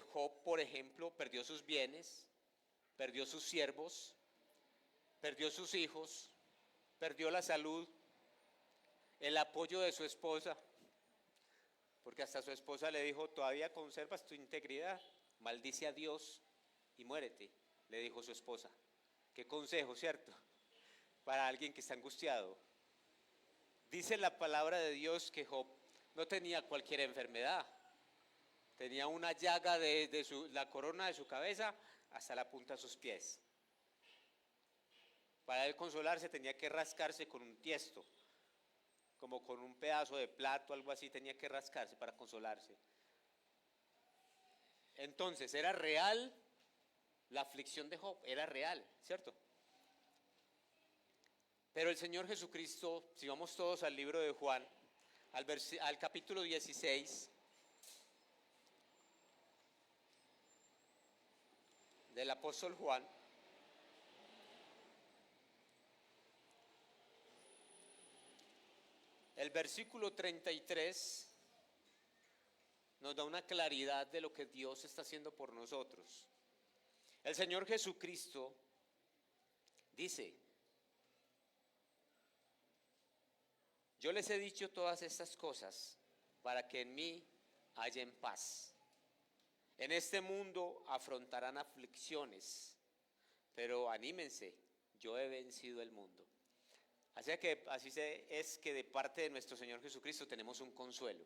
Job, por ejemplo, perdió sus bienes, perdió sus siervos, perdió sus hijos, perdió la salud, el apoyo de su esposa, porque hasta su esposa le dijo: todavía conservas tu integridad, maldice a Dios y muérete, le dijo su esposa. Qué consejo, ¿cierto? Para alguien que está angustiado. Dice la palabra de Dios que Job no tenía cualquier enfermedad, tenía una llaga desde la corona de su cabeza hasta la punta de sus pies. Para él consolarse tenía que rascarse con un tiesto, como con un pedazo de plato, algo así, tenía que rascarse para consolarse. Entonces, era real la aflicción de Job, era real, ¿cierto? Pero el Señor Jesucristo, si vamos todos al libro de Juan, al capítulo 16, del apóstol Juan, el versículo 33 nos da una claridad de lo que Dios está haciendo por nosotros. El Señor Jesucristo dice: yo les he dicho todas estas cosas para que en mí hallen paz. En este mundo afrontarán aflicciones, pero anímense, yo he vencido el mundo. Así es que de parte de nuestro Señor Jesucristo tenemos un consuelo,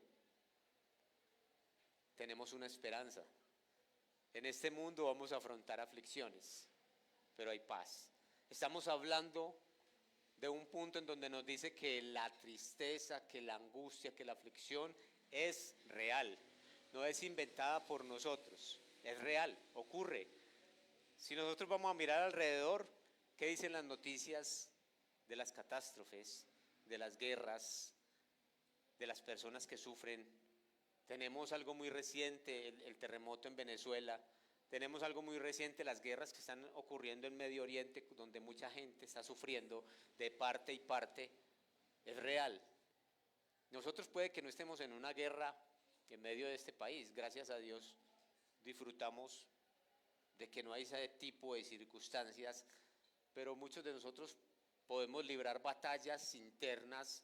tenemos una esperanza. En este mundo vamos a afrontar aflicciones, pero hay paz. Estamos hablando de un punto en donde nos dice que la tristeza, que la angustia, que la aflicción es real, no es inventada por nosotros, es real, ocurre. Si nosotros vamos a mirar alrededor, ¿qué dicen las noticias de las catástrofes, de las guerras, de las personas que sufren? Tenemos algo muy reciente, el terremoto en Venezuela. Tenemos algo muy reciente, las guerras que están ocurriendo en Medio Oriente, donde mucha gente está sufriendo de parte y parte. Es real. Nosotros puede que no estemos en una guerra en medio de este país. Gracias a Dios disfrutamos de que no hay ese tipo de circunstancias, pero muchos de nosotros podemos librar batallas internas,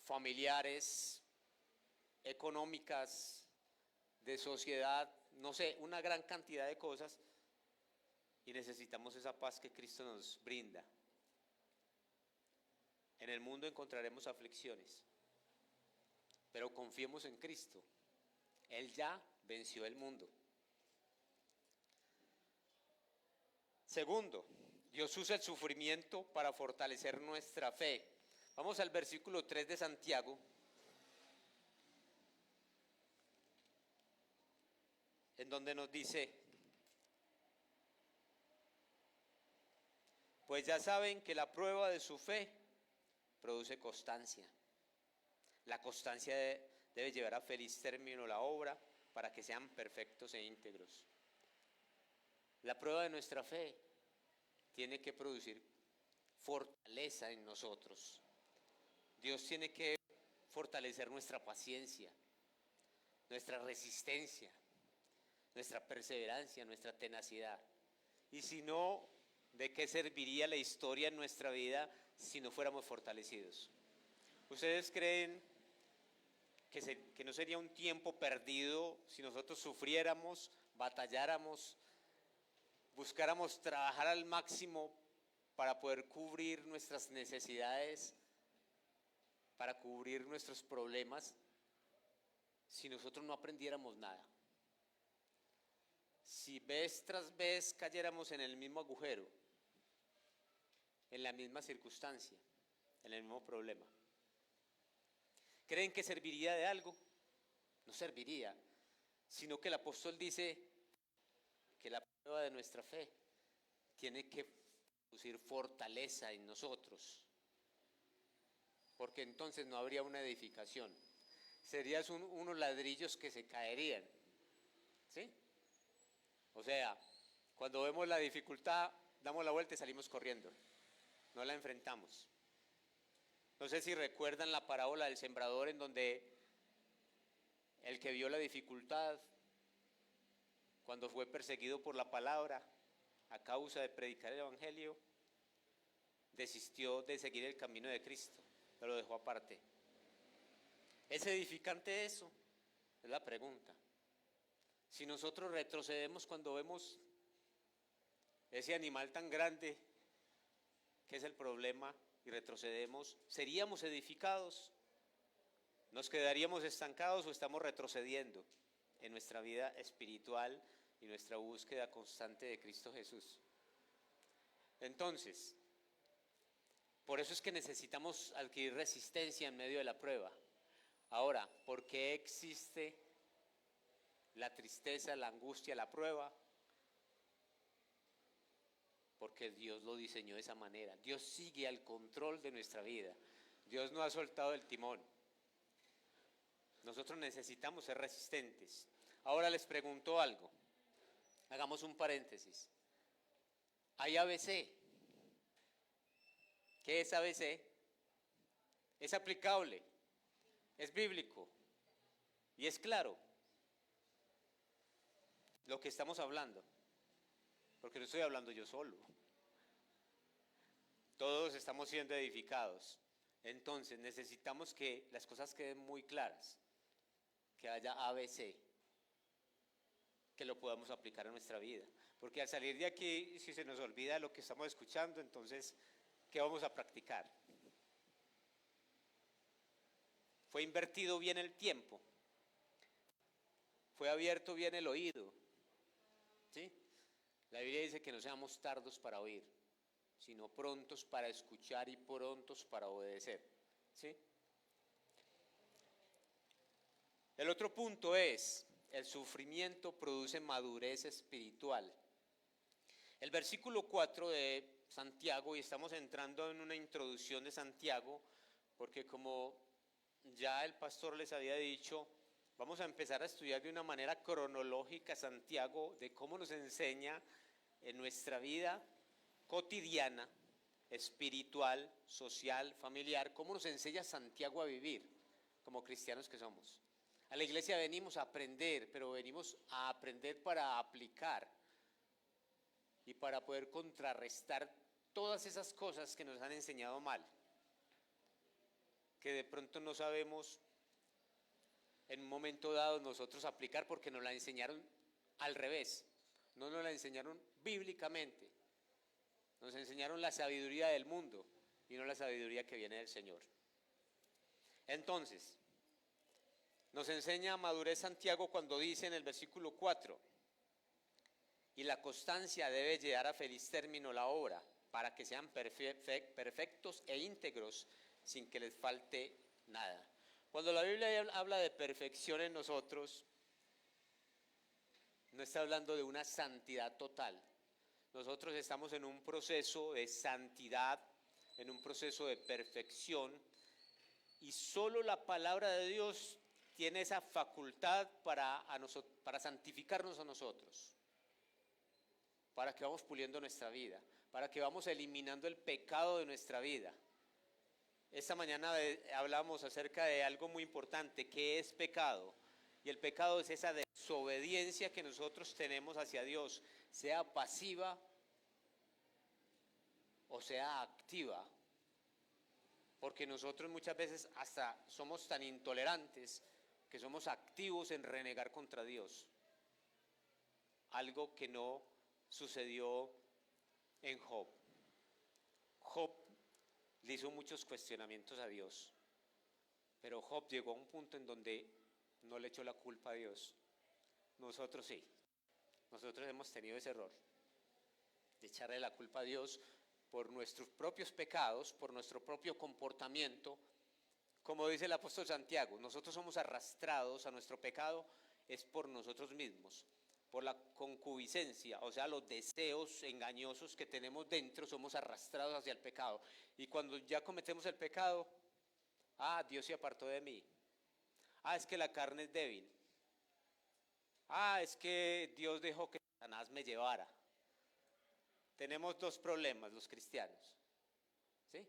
familiares, económicas, de sociedad, no sé, una gran cantidad de cosas, y necesitamos esa paz que Cristo nos brinda. En el mundo encontraremos aflicciones, pero confiemos en Cristo. Él ya venció el mundo. Segundo, Dios usa el sufrimiento para fortalecer nuestra fe. Vamos al versículo 3 de Santiago, en donde nos dice: pues ya saben que la prueba de su fe produce constancia. La constancia debe llevar a feliz término la obra para que sean perfectos e íntegros. La prueba de nuestra fe tiene que producir fortaleza en nosotros. Dios tiene que fortalecer nuestra paciencia, nuestra resistencia, nuestra perseverancia, nuestra tenacidad. Y si no, ¿de qué serviría la historia en nuestra vida si no fuéramos fortalecidos? ¿Ustedes creen que no sería un tiempo perdido si nosotros sufriéramos, batalláramos, buscáramos trabajar al máximo para poder cubrir nuestras necesidades, para cubrir nuestros problemas, si nosotros no aprendiéramos nada? Si vez tras vez cayéramos en el mismo agujero, en la misma circunstancia, en el mismo problema. ¿Creen que serviría de algo? No serviría, sino que el apóstol dice que la prueba de nuestra fe tiene que producir fortaleza en nosotros, porque entonces no habría una edificación, serían unos ladrillos que se caerían, ¿sí? O sea, cuando vemos la dificultad, damos la vuelta y salimos corriendo, no la enfrentamos. No sé si recuerdan la parábola del sembrador, en donde el que vio la dificultad, cuando fue perseguido por la palabra a causa de predicar el evangelio, desistió de seguir el camino de Cristo, lo dejó aparte. ¿Es edificante eso? Es la pregunta. Si nosotros retrocedemos cuando vemos ese animal tan grande, que es el problema, y retrocedemos, ¿seríamos edificados? ¿Nos quedaríamos estancados o estamos retrocediendo en nuestra vida espiritual y nuestra búsqueda constante de Cristo Jesús? Entonces, por eso es que necesitamos adquirir resistencia en medio de la prueba. Ahora, ¿por qué existe la tristeza, la angustia, la prueba? Porque Dios lo diseñó de esa manera. Dios sigue al control de nuestra vida. Dios no ha soltado el timón. Nosotros necesitamos ser resistentes. Ahora les pregunto algo. Hagamos un paréntesis. ¿Hay ABC? ¿Qué es ABC? Es aplicable, es bíblico y es claro lo que estamos hablando, porque no estoy hablando yo solo. Todos estamos siendo edificados. Entonces necesitamos que las cosas queden muy claras, que haya ABC, que lo podamos aplicar a nuestra vida. Porque al salir de aquí, si se nos olvida lo que estamos escuchando, entonces, ¿qué vamos a practicar? ¿Fue invertido bien el tiempo? ¿Fue abierto bien el oído? ¿Sí? La Biblia dice que no seamos tardos para oír, sino prontos para escuchar y prontos para obedecer. ¿Sí? El otro punto es, el sufrimiento produce madurez espiritual. El versículo 4 de Santiago, y estamos entrando en una introducción de Santiago, porque como ya el pastor les había dicho, vamos a empezar a estudiar de una manera cronológica Santiago, de cómo nos enseña en nuestra vida cotidiana, espiritual, social, familiar, cómo nos enseña Santiago a vivir como cristianos que somos. A la iglesia venimos a aprender, pero venimos a aprender para aplicar y para poder contrarrestar todas esas cosas que nos han enseñado mal, que de pronto no sabemos en un momento dado nosotros aplicar porque nos la enseñaron al revés, no nos la enseñaron bíblicamente, nos enseñaron la sabiduría del mundo y no la sabiduría que viene del Señor. Entonces, nos enseña madurez Santiago cuando dice en el versículo 4, y la constancia debe llevar a feliz término la obra, para que sean perfectos e íntegros, sin que les falte nada. Cuando la Biblia habla de perfección en nosotros, no está hablando de una santidad total. Nosotros estamos en un proceso de santidad, en un proceso de perfección, y solo la palabra de Dios tiene esa facultad para santificarnos a nosotros, para que vamos puliendo nuestra vida, para que vamos eliminando el pecado de nuestra vida. Esta mañana hablamos acerca de algo muy importante, ¿qué es pecado? Y el pecado es esa desobediencia que nosotros tenemos hacia Dios, sea pasiva o sea activa. Porque nosotros muchas veces hasta somos tan intolerantes que somos activos en renegar contra Dios. Algo que no sucedió en Job. Job le hizo muchos cuestionamientos a Dios, pero Job llegó a un punto en donde no le echó la culpa a Dios. Nosotros sí, nosotros hemos tenido ese error de echarle la culpa a Dios por nuestros propios pecados, por nuestro propio comportamiento, como dice el apóstol Santiago, nosotros somos arrastrados a nuestro pecado, es por nosotros mismos, por la concupiscencia, o sea, los deseos engañosos que tenemos dentro, somos arrastrados hacia el pecado. Y cuando ya cometemos el pecado, Dios se apartó de mí. Es que la carne es débil. Es que Dios dejó que Satanás me llevara. Tenemos dos problemas los cristianos, ¿sí?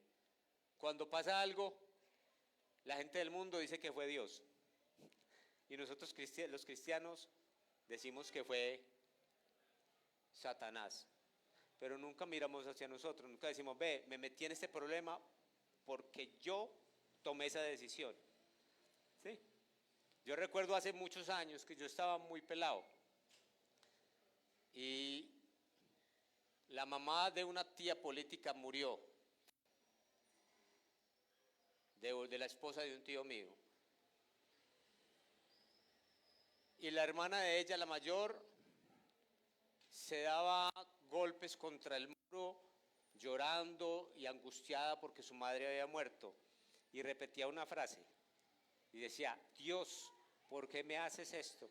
Cuando pasa algo, la gente del mundo dice que fue Dios. Y nosotros los cristianos decimos que fue Satanás. Pero nunca miramos hacia nosotros, nunca decimos, ve, me metí en este problema porque yo tomé esa decisión. ¿Sí? Yo recuerdo hace muchos años que yo estaba muy pelado. Y la mamá de una tía política murió. De la esposa de un tío mío. Y la hermana de ella, la mayor, se daba golpes contra el muro, llorando y angustiada porque su madre había muerto. Y repetía una frase. Y decía, Dios, ¿por qué me haces esto?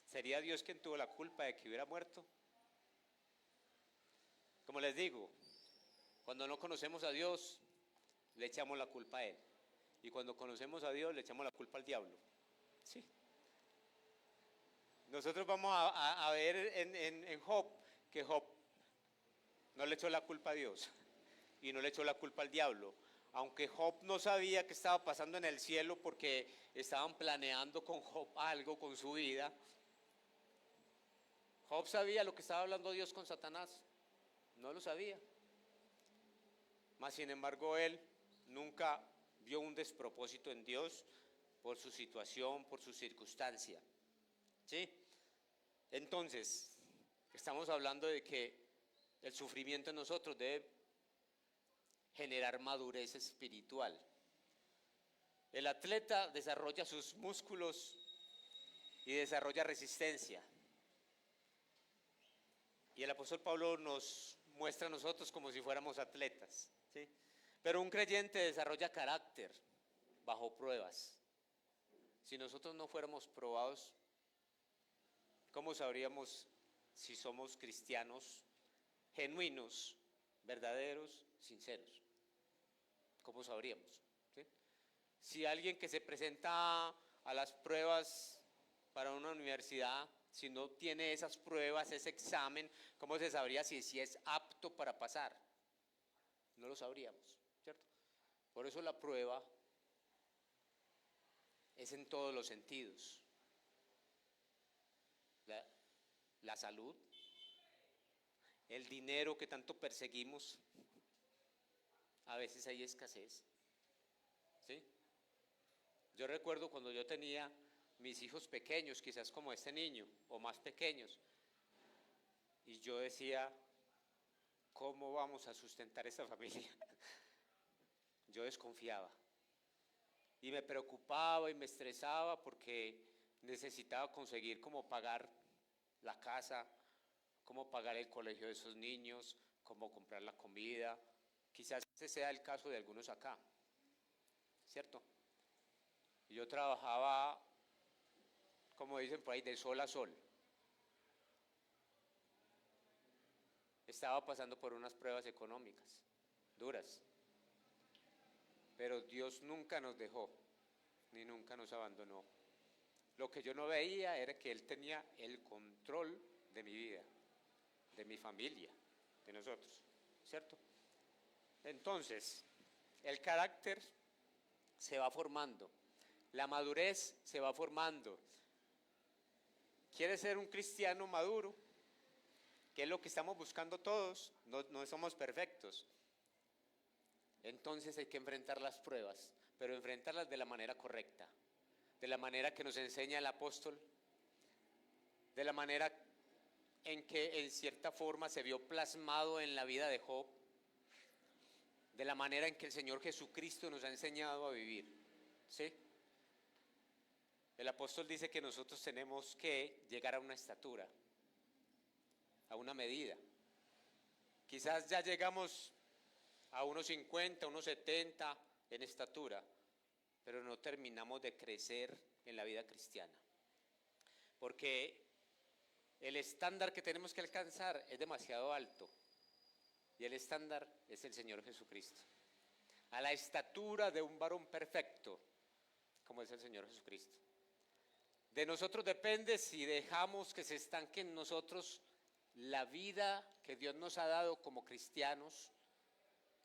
¿Sería Dios quien tuvo la culpa de que hubiera muerto? Como les digo, cuando no conocemos a Dios, le echamos la culpa a Él. Y cuando conocemos a Dios, le echamos la culpa al diablo. Sí. Nosotros vamos a ver en Job, que Job no le echó la culpa a Dios y no le echó la culpa al diablo. Aunque Job no sabía qué estaba pasando en el cielo porque estaban planeando con Job algo con su vida. Job sabía lo que estaba hablando Dios con Satanás. No lo sabía. Mas sin embargo él nunca vio un despropósito en Dios por su situación, por su circunstancia. ¿Sí? Entonces, estamos hablando de que el sufrimiento en nosotros debe generar madurez espiritual. El atleta desarrolla sus músculos y desarrolla resistencia. Y el apóstol Pablo nos muestra a nosotros como si fuéramos atletas, ¿sí? Pero un creyente desarrolla carácter bajo pruebas. Si nosotros no fuéramos probados, ¿cómo sabríamos si somos cristianos genuinos, verdaderos, sinceros? ¿Cómo sabríamos? ¿Sí? Si alguien que se presenta a las pruebas para una universidad, si no tiene esas pruebas, ese examen, ¿cómo se sabría si es apto para pasar? No lo sabríamos, ¿cierto? Por eso la prueba es en todos los sentidos. La salud, el dinero que tanto perseguimos, a veces hay escasez, ¿sí? Yo recuerdo cuando yo tenía mis hijos pequeños, quizás como este niño, o más pequeños, y yo decía, ¿cómo vamos a sustentar esta familia? Yo desconfiaba, y me preocupaba y me estresaba porque necesitaba conseguir cómo pagar la casa, cómo pagar el colegio de esos niños, cómo comprar la comida. Quizás ese sea el caso de algunos acá, ¿cierto? Yo trabajaba, como dicen por ahí, de sol a sol. Estaba pasando por unas pruebas económicas duras, pero Dios nunca nos dejó, ni nunca nos abandonó. Lo que yo no veía era que Él tenía el control de mi vida, de mi familia, de nosotros, ¿cierto? Entonces, el carácter se va formando, la madurez se va formando. ¿Quieres ser un cristiano maduro? ¿Qué es lo que estamos buscando todos? No somos perfectos. Entonces hay que enfrentar las pruebas, pero enfrentarlas de la manera correcta, de la manera que nos enseña el apóstol, de la manera en que en cierta forma se vio plasmado en la vida de Job, de la manera en que el Señor Jesucristo nos ha enseñado a vivir, ¿sí? El apóstol dice que nosotros tenemos que llegar a una estatura, a una medida. Quizás ya llegamos a 1,50, 1,70 en estatura, pero no terminamos de crecer en la vida cristiana. Porque el estándar que tenemos que alcanzar es demasiado alto y el estándar es el Señor Jesucristo. A la estatura de un varón perfecto, como es el Señor Jesucristo. De nosotros depende si dejamos que se estanque en nosotros la vida que Dios nos ha dado como cristianos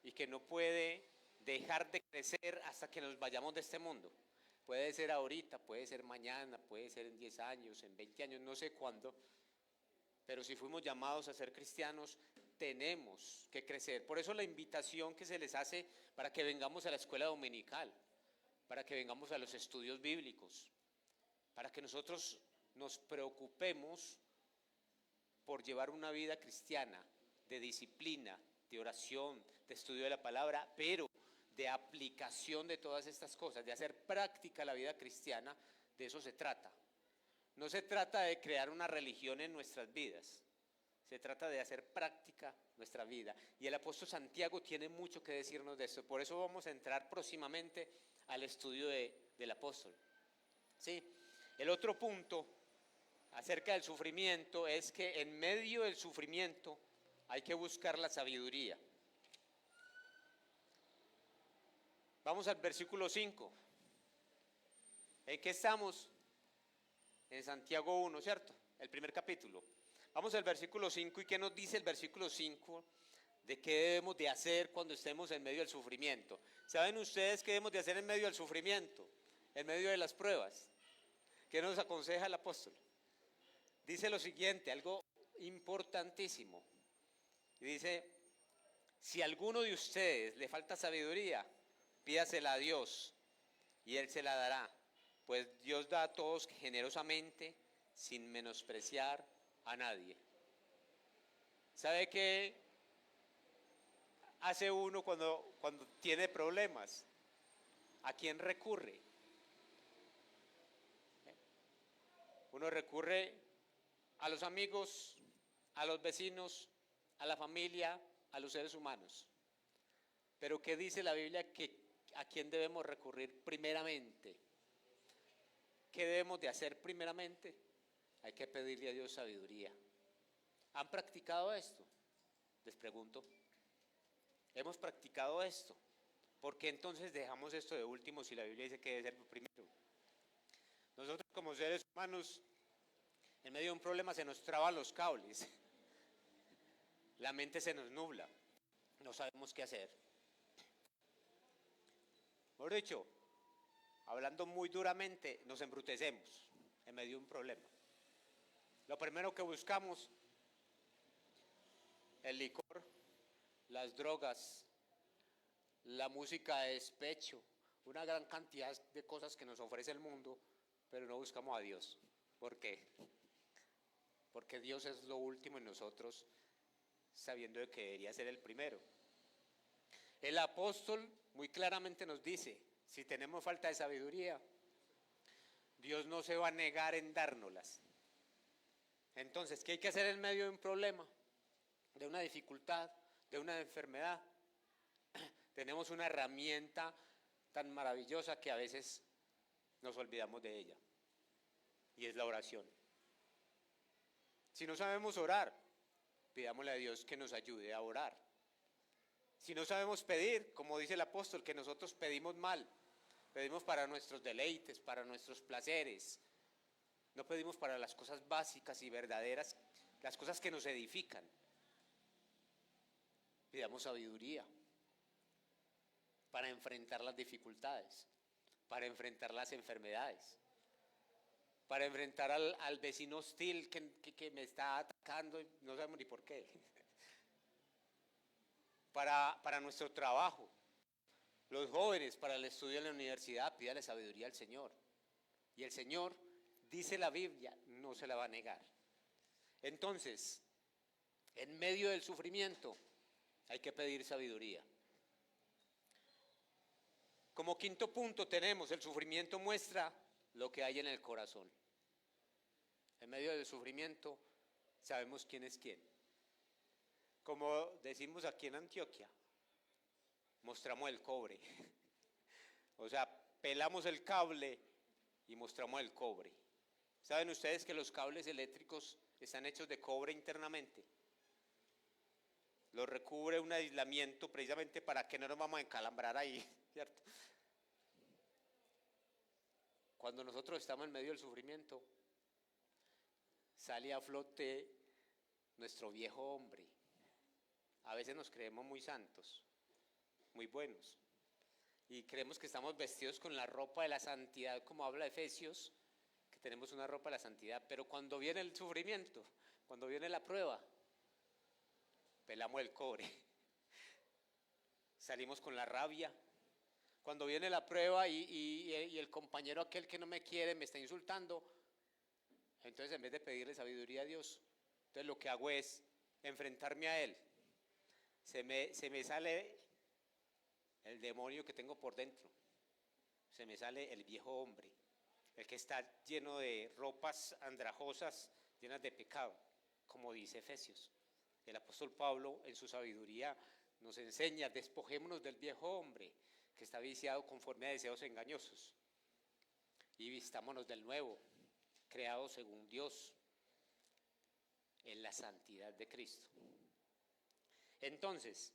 y que no puede dejar de crecer hasta que nos vayamos de este mundo. Puede ser ahorita, puede ser mañana, puede ser en 10 años, en 20 años, no sé cuándo, pero si fuimos llamados a ser cristianos, tenemos que crecer. Por eso la invitación que se les hace para que vengamos a la escuela dominical, para que vengamos a los estudios bíblicos, para que nosotros nos preocupemos por llevar una vida cristiana, de disciplina, de oración, de estudio de la palabra, pero de aplicación de todas estas cosas, de hacer práctica la vida cristiana. De eso se trata. No se trata de crear una religión en nuestras vidas, se trata de hacer práctica nuestra vida. Y el apóstol Santiago tiene mucho que decirnos de esto. Por eso vamos a entrar próximamente al estudio del apóstol. ¿Sí? El otro punto acerca del sufrimiento es que en medio del sufrimiento hay que buscar la sabiduría. Vamos al versículo 5. ¿En qué estamos? En Santiago 1, ¿cierto? El primer capítulo. Vamos al versículo 5. ¿Y qué nos dice el versículo 5? De qué debemos de hacer cuando estemos en medio del sufrimiento. ¿Saben ustedes qué debemos de hacer en medio del sufrimiento? En medio de las pruebas. ¿Qué nos aconseja el apóstol? Dice lo siguiente, algo importantísimo. Y dice, si a alguno de ustedes le falta sabiduría, pídasela a Dios y Él se la dará. Pues Dios da a todos generosamente, sin menospreciar a nadie. ¿Sabe qué hace uno cuando tiene problemas? ¿A quién recurre? Uno recurre a los amigos, a los vecinos, a la familia, a los seres humanos. Pero ¿qué dice la Biblia? ¿A quién debemos recurrir primeramente? ¿Qué debemos de hacer primeramente? Hay que pedirle a Dios sabiduría. ¿Han practicado esto? Les pregunto. ¿Hemos practicado esto? ¿Por qué entonces dejamos esto de último si la Biblia dice que debe ser primero? Nosotros como seres humanos, en medio de un problema se nos traban los cables. La mente se nos nubla. No sabemos qué hacer. Por dicho, hablando muy duramente, nos embrutecemos en medio de un problema. Lo primero que buscamos, el licor, las drogas, la música de despecho, una gran cantidad de cosas que nos ofrece el mundo, pero no buscamos a Dios. ¿Por qué? Porque Dios es lo último en nosotros, sabiendo de que debería ser el primero. El apóstol muy claramente nos dice, si tenemos falta de sabiduría, Dios no se va a negar en dárnoslas. Entonces, ¿qué hay que hacer en medio de un problema, de una dificultad, de una enfermedad? Tenemos una herramienta tan maravillosa que a veces nos olvidamos de ella, y es la oración. Si no sabemos orar, pidámosle a Dios que nos ayude a orar. Si no sabemos pedir, como dice el apóstol, que nosotros pedimos mal, pedimos para nuestros deleites, para nuestros placeres, no pedimos para las cosas básicas y verdaderas, las cosas que nos edifican. Pidamos sabiduría para enfrentar las dificultades, para enfrentar las enfermedades, para enfrentar al vecino hostil que me está atacando y no sabemos ni por qué. Para nuestro trabajo, los jóvenes para el estudio en la universidad, pídale sabiduría al Señor. Y el Señor, dice la Biblia, no se la va a negar. Entonces, en medio del sufrimiento, hay que pedir sabiduría. Como quinto punto tenemos, el sufrimiento muestra lo que hay en el corazón. En medio del sufrimiento, sabemos quién es quién. Como decimos aquí en Antioquia, mostramos el cobre. O sea, pelamos el cable y mostramos el cobre. ¿Saben ustedes que los cables eléctricos están hechos de cobre internamente? Los recubre un aislamiento precisamente para que no nos vamos a encalambrar ahí, ¿cierto? Cuando nosotros estamos en medio del sufrimiento, sale a flote nuestro viejo hombre. A veces nos creemos muy santos, muy buenos, y creemos que estamos vestidos con la ropa de la santidad, como habla Efesios, que tenemos una ropa de la santidad, pero cuando viene el sufrimiento, cuando viene la prueba, pelamos el cobre, salimos con la rabia. Cuando viene la prueba y el compañero aquel que no me quiere me está insultando, entonces en vez de pedirle sabiduría a Dios, entonces lo que hago es enfrentarme a él. Se me sale el demonio que tengo por dentro, se me sale el viejo hombre, el que está lleno de ropas andrajosas, llenas de pecado, como dice Efesios. El apóstol Pablo en su sabiduría nos enseña: despojémonos del viejo hombre que está viciado conforme a deseos engañosos y vistámonos del nuevo, creado según Dios, en la santidad de Cristo. Entonces,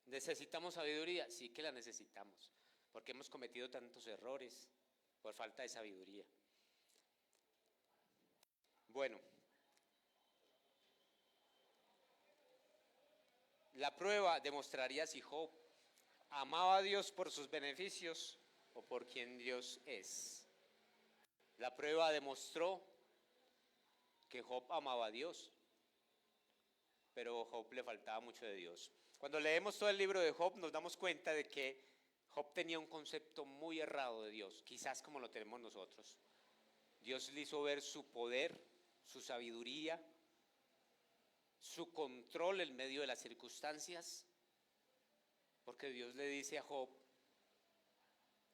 ¿necesitamos sabiduría? Sí que la necesitamos, porque hemos cometido tantos errores por falta de sabiduría. Bueno, la prueba demostraría si Job amaba a Dios por sus beneficios o por quien Dios es. La prueba demostró que Job amaba a Dios, pero a Job le faltaba mucho de Dios. Cuando leemos todo el libro de Job nos damos cuenta de que Job tenía un concepto muy errado de Dios, quizás como lo tenemos nosotros. Dios le hizo ver su poder, su sabiduría, su control en medio de las circunstancias, porque Dios le dice a Job: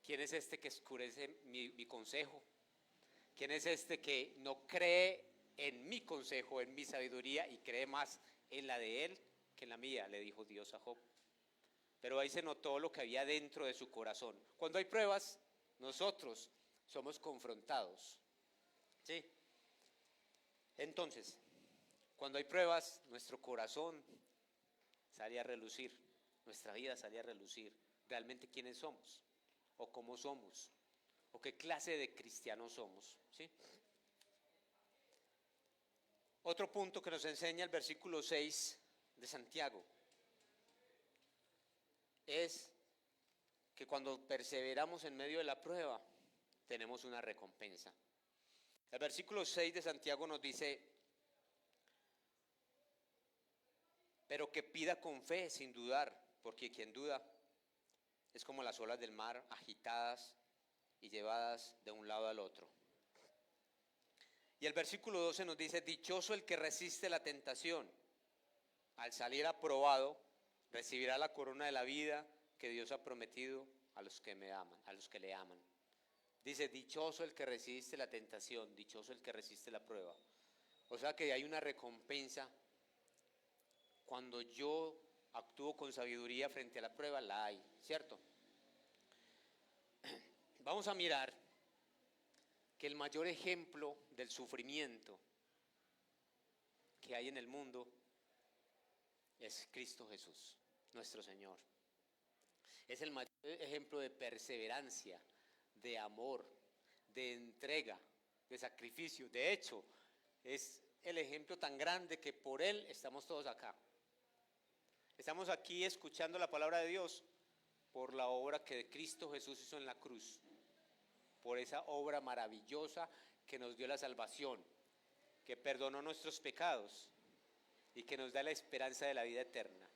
¿quién es este que oscurece mi consejo? ¿Quién es este que no cree en mi consejo, en mi sabiduría, y cree más en la de él que en la mía? Le dijo Dios a Job. Pero ahí se notó lo que había dentro de su corazón. Cuando hay pruebas, nosotros somos confrontados, ¿sí? Entonces, cuando hay pruebas, nuestro corazón sale a relucir, nuestra vida sale a relucir realmente quiénes somos, o cómo somos, o qué clase de cristianos somos, ¿sí? Otro punto que nos enseña el versículo 6 de Santiago es que cuando perseveramos en medio de la prueba, tenemos una recompensa. El versículo 6 de Santiago nos dice: pero que pida con fe sin dudar, porque quien duda es como las olas del mar, agitadas y llevadas de un lado al otro. Y el versículo 12 nos dice: dichoso el que resiste la tentación, al salir aprobado, recibirá la corona de la vida que Dios ha prometido a los que me aman, a los que le aman. Dice: dichoso el que resiste la tentación, dichoso el que resiste la prueba. O sea que hay una recompensa. Cuando yo actúo con sabiduría frente a la prueba, la hay, ¿cierto? Vamos a mirar que el mayor ejemplo del sufrimiento que hay en el mundo es Cristo Jesús, nuestro Señor. Es el mayor ejemplo de perseverancia, de amor, de entrega, de sacrificio. De hecho, es el ejemplo tan grande que por Él estamos todos acá. Estamos aquí escuchando la palabra de Dios por la obra que Cristo Jesús hizo en la cruz, por esa obra maravillosa que nos dio la salvación, que perdonó nuestros pecados y que nos da la esperanza de la vida eterna.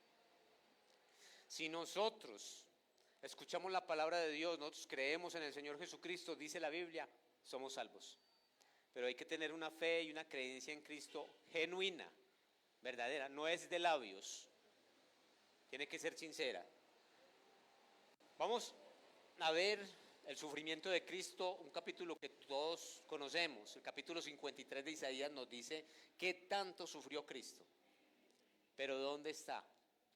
Si nosotros escuchamos la palabra de Dios, nosotros creemos en el Señor Jesucristo, dice la Biblia, somos salvos. Pero hay que tener una fe y una creencia en Cristo genuina, verdadera, no es de labios, tiene que ser sincera. Vamos a ver el sufrimiento de Cristo, un capítulo que todos conocemos. El capítulo 53 de Isaías nos dice qué tanto sufrió Cristo. Pero ¿dónde está?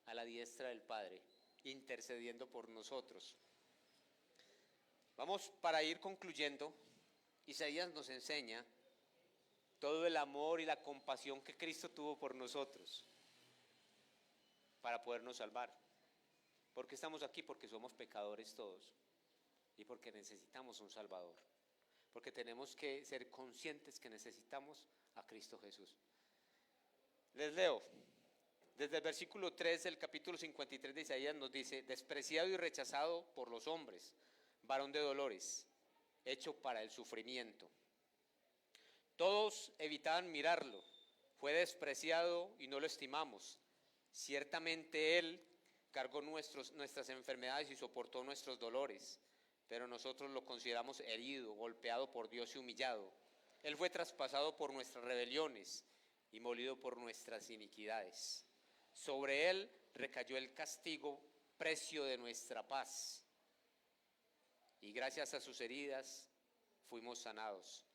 A la diestra del Padre, intercediendo por nosotros. Vamos, para ir concluyendo, Isaías nos enseña todo el amor y la compasión que Cristo tuvo por nosotros para podernos salvar. ¿Por qué estamos aquí? Porque somos pecadores todos y porque necesitamos un Salvador. Porque tenemos que ser conscientes que necesitamos a Cristo Jesús. Les leo, desde el versículo 3 del capítulo 53 de Isaías nos dice: despreciado y rechazado por los hombres, varón de dolores, hecho para el sufrimiento. Todos evitaban mirarlo, fue despreciado y no lo estimamos. Ciertamente Él cargó nuestras enfermedades y soportó nuestros dolores, pero nosotros lo consideramos herido, golpeado por Dios y humillado. Él fue traspasado por nuestras rebeliones y molido por nuestras iniquidades. Sobre Él recayó el castigo, precio de nuestra paz. Y gracias a sus heridas fuimos sanados.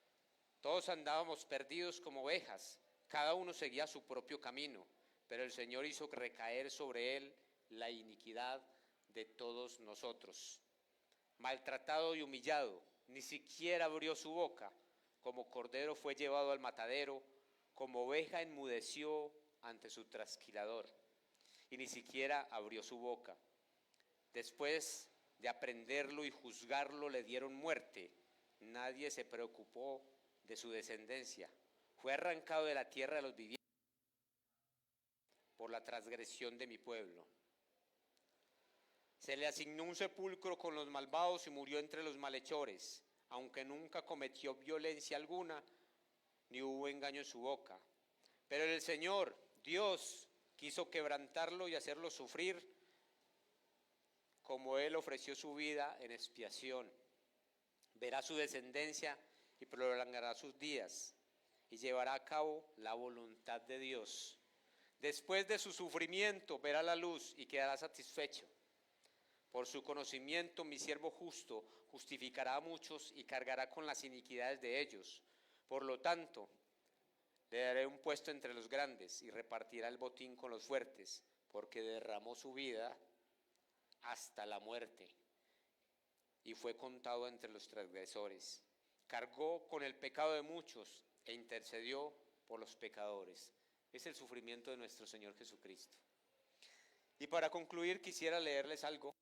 Todos andábamos perdidos como ovejas, cada uno seguía su propio camino, pero el Señor hizo recaer sobre Él la iniquidad de todos nosotros. Maltratado y humillado, ni siquiera abrió su boca. Como cordero fue llevado al matadero, como oveja enmudeció ante su trasquilador, y ni siquiera abrió su boca. Después de aprenderlo y juzgarlo, le dieron muerte. Nadie se preocupó de su descendencia. Fue arrancado de la tierra de los vivientes por la transgresión de mi pueblo. Se le asignó un sepulcro con los malvados y murió entre los malhechores, aunque nunca cometió violencia alguna, ni hubo engaño en su boca. Pero el Señor, Dios, quiso quebrantarlo y hacerlo sufrir, como Él ofreció su vida en expiación. Verá su descendencia y prolongará sus días, y llevará a cabo la voluntad de Dios. Después de su sufrimiento verá la luz y quedará satisfecho. Por su conocimiento mi siervo justo justificará a muchos y cargará con las iniquidades de ellos. Por lo tanto, le daré un puesto entre los grandes y repartirá el botín con los fuertes, porque derramó su vida hasta la muerte y fue contado entre los transgresores. Cargó con el pecado de muchos e intercedió por los pecadores. Es el sufrimiento de nuestro Señor Jesucristo. Y para concluir quisiera leerles algo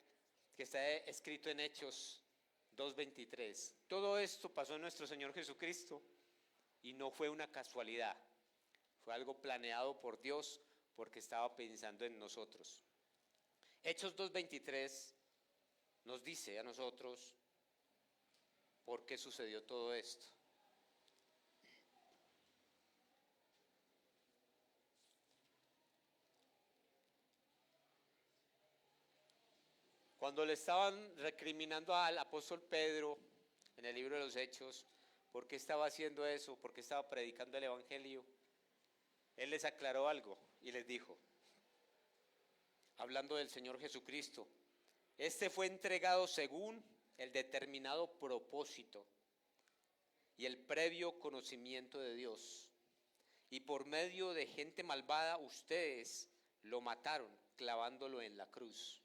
que está escrito en Hechos 2:23. Todo esto pasó en nuestro Señor Jesucristo y no fue una casualidad. Fue algo planeado por Dios porque estaba pensando en nosotros. Hechos 2:23 nos dice a nosotros por qué sucedió todo esto. Cuando le estaban recriminando al apóstol Pedro en el libro de los Hechos, ¿por qué estaba haciendo eso? ¿Por qué estaba predicando el evangelio? Él les aclaró algo y les dijo, hablando del Señor Jesucristo: este fue entregado según el determinado propósito y el previo conocimiento de Dios. Y por medio de gente malvada ustedes lo mataron clavándolo en la cruz.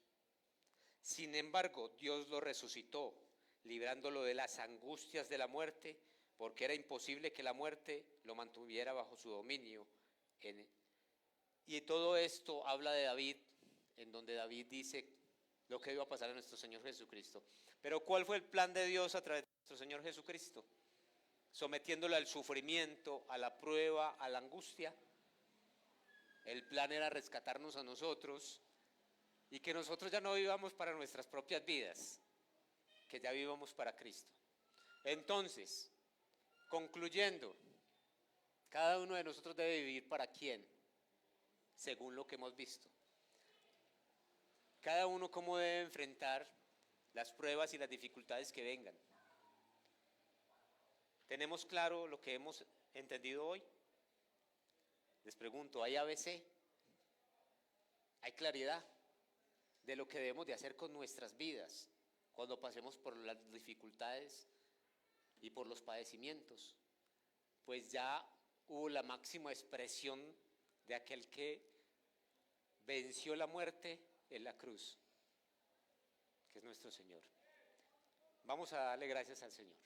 Sin embargo, Dios lo resucitó, librándolo de las angustias de la muerte, porque era imposible que la muerte lo mantuviera bajo su dominio. Y todo esto habla de David, en donde David dice lo que iba a pasar a nuestro Señor Jesucristo. Pero ¿cuál fue el plan de Dios a través de nuestro Señor Jesucristo? Sometiéndolo al sufrimiento, a la prueba, a la angustia. El plan era rescatarnos a nosotros y que nosotros ya no vivamos para nuestras propias vidas, que ya vivamos para Cristo. Entonces, concluyendo, cada uno de nosotros debe vivir para quién, según lo que hemos visto. Cada uno cómo debe enfrentar las pruebas y las dificultades que vengan. ¿Tenemos claro lo que hemos entendido hoy? Les pregunto, ¿hay ABC? ¿Hay claridad de lo que debemos de hacer con nuestras vidas cuando pasemos por las dificultades y por los padecimientos? Pues ya hubo la máxima expresión de aquel que venció la muerte en la cruz. que es nuestro Señor. Vamos a darle gracias al Señor.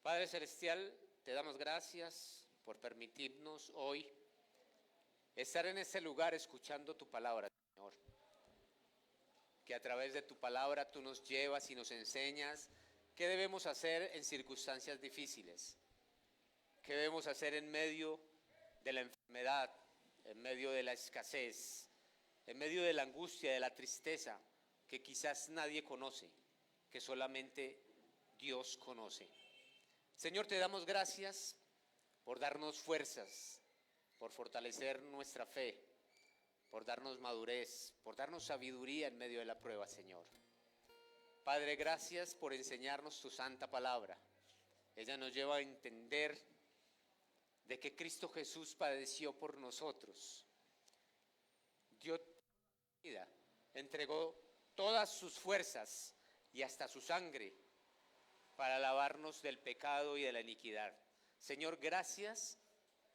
Padre Celestial, te damos gracias por permitirnos hoy estar en este lugar escuchando tu palabra, Señor. Que a través de tu palabra tú nos llevas y nos enseñas qué debemos hacer en circunstancias difíciles, qué debemos hacer en medio de la enfermedad, en medio de la escasez, en medio de la angustia, de la tristeza, que quizás nadie conoce, que solamente Dios conoce. Señor, te damos gracias por darnos fuerzas, por fortalecer nuestra fe, por darnos madurez, por darnos sabiduría en medio de la prueba, Señor. Padre, gracias por enseñarnos tu santa palabra. Ella nos lleva a entender de que Cristo Jesús padeció por nosotros. Dio vida, entregó todas sus fuerzas y hasta su sangre para lavarnos del pecado y de la iniquidad. Señor, gracias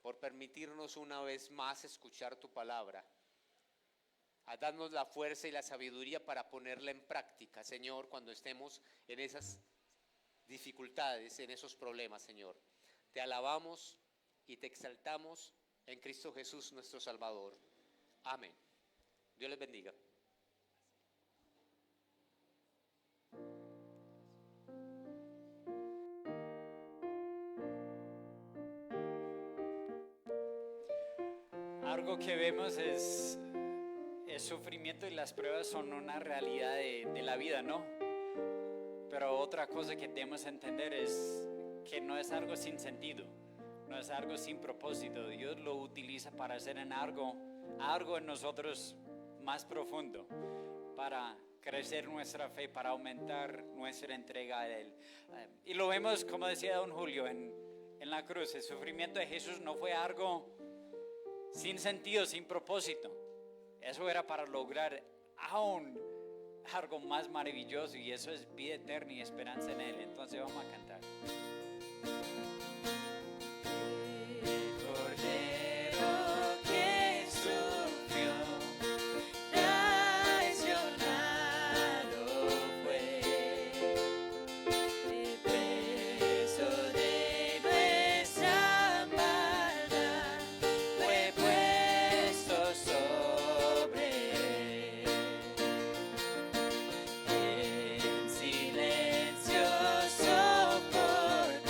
por permitirnos una vez más escuchar tu palabra, a darnos la fuerza y la sabiduría para ponerla en práctica, Señor, cuando estemos en esas dificultades, en esos problemas, Señor. Te alabamos y te exaltamos en Cristo Jesús, nuestro Salvador. Amén. Dios les bendiga.
Algo que vemos es el sufrimiento y las pruebas son una realidad de la vida, ¿no? Pero otra cosa que debemos entender es que no es algo sin sentido, no es algo sin propósito. Dios lo utiliza para hacer en algo en nosotros más profundo, para crecer nuestra fe, para aumentar nuestra entrega a Él. Y lo vemos, como decía don Julio, en la cruz. El sufrimiento de Jesús no fue algo sin sentido, sin propósito. Eso era para lograr aún algo más maravilloso, y eso es vida eterna y esperanza en Él. Entonces vamos a cantar.
Silencio soportó.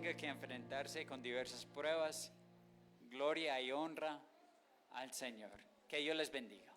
tenga que enfrentarse con diversas pruebas, gloria y honra al Señor. Que Dios les bendiga.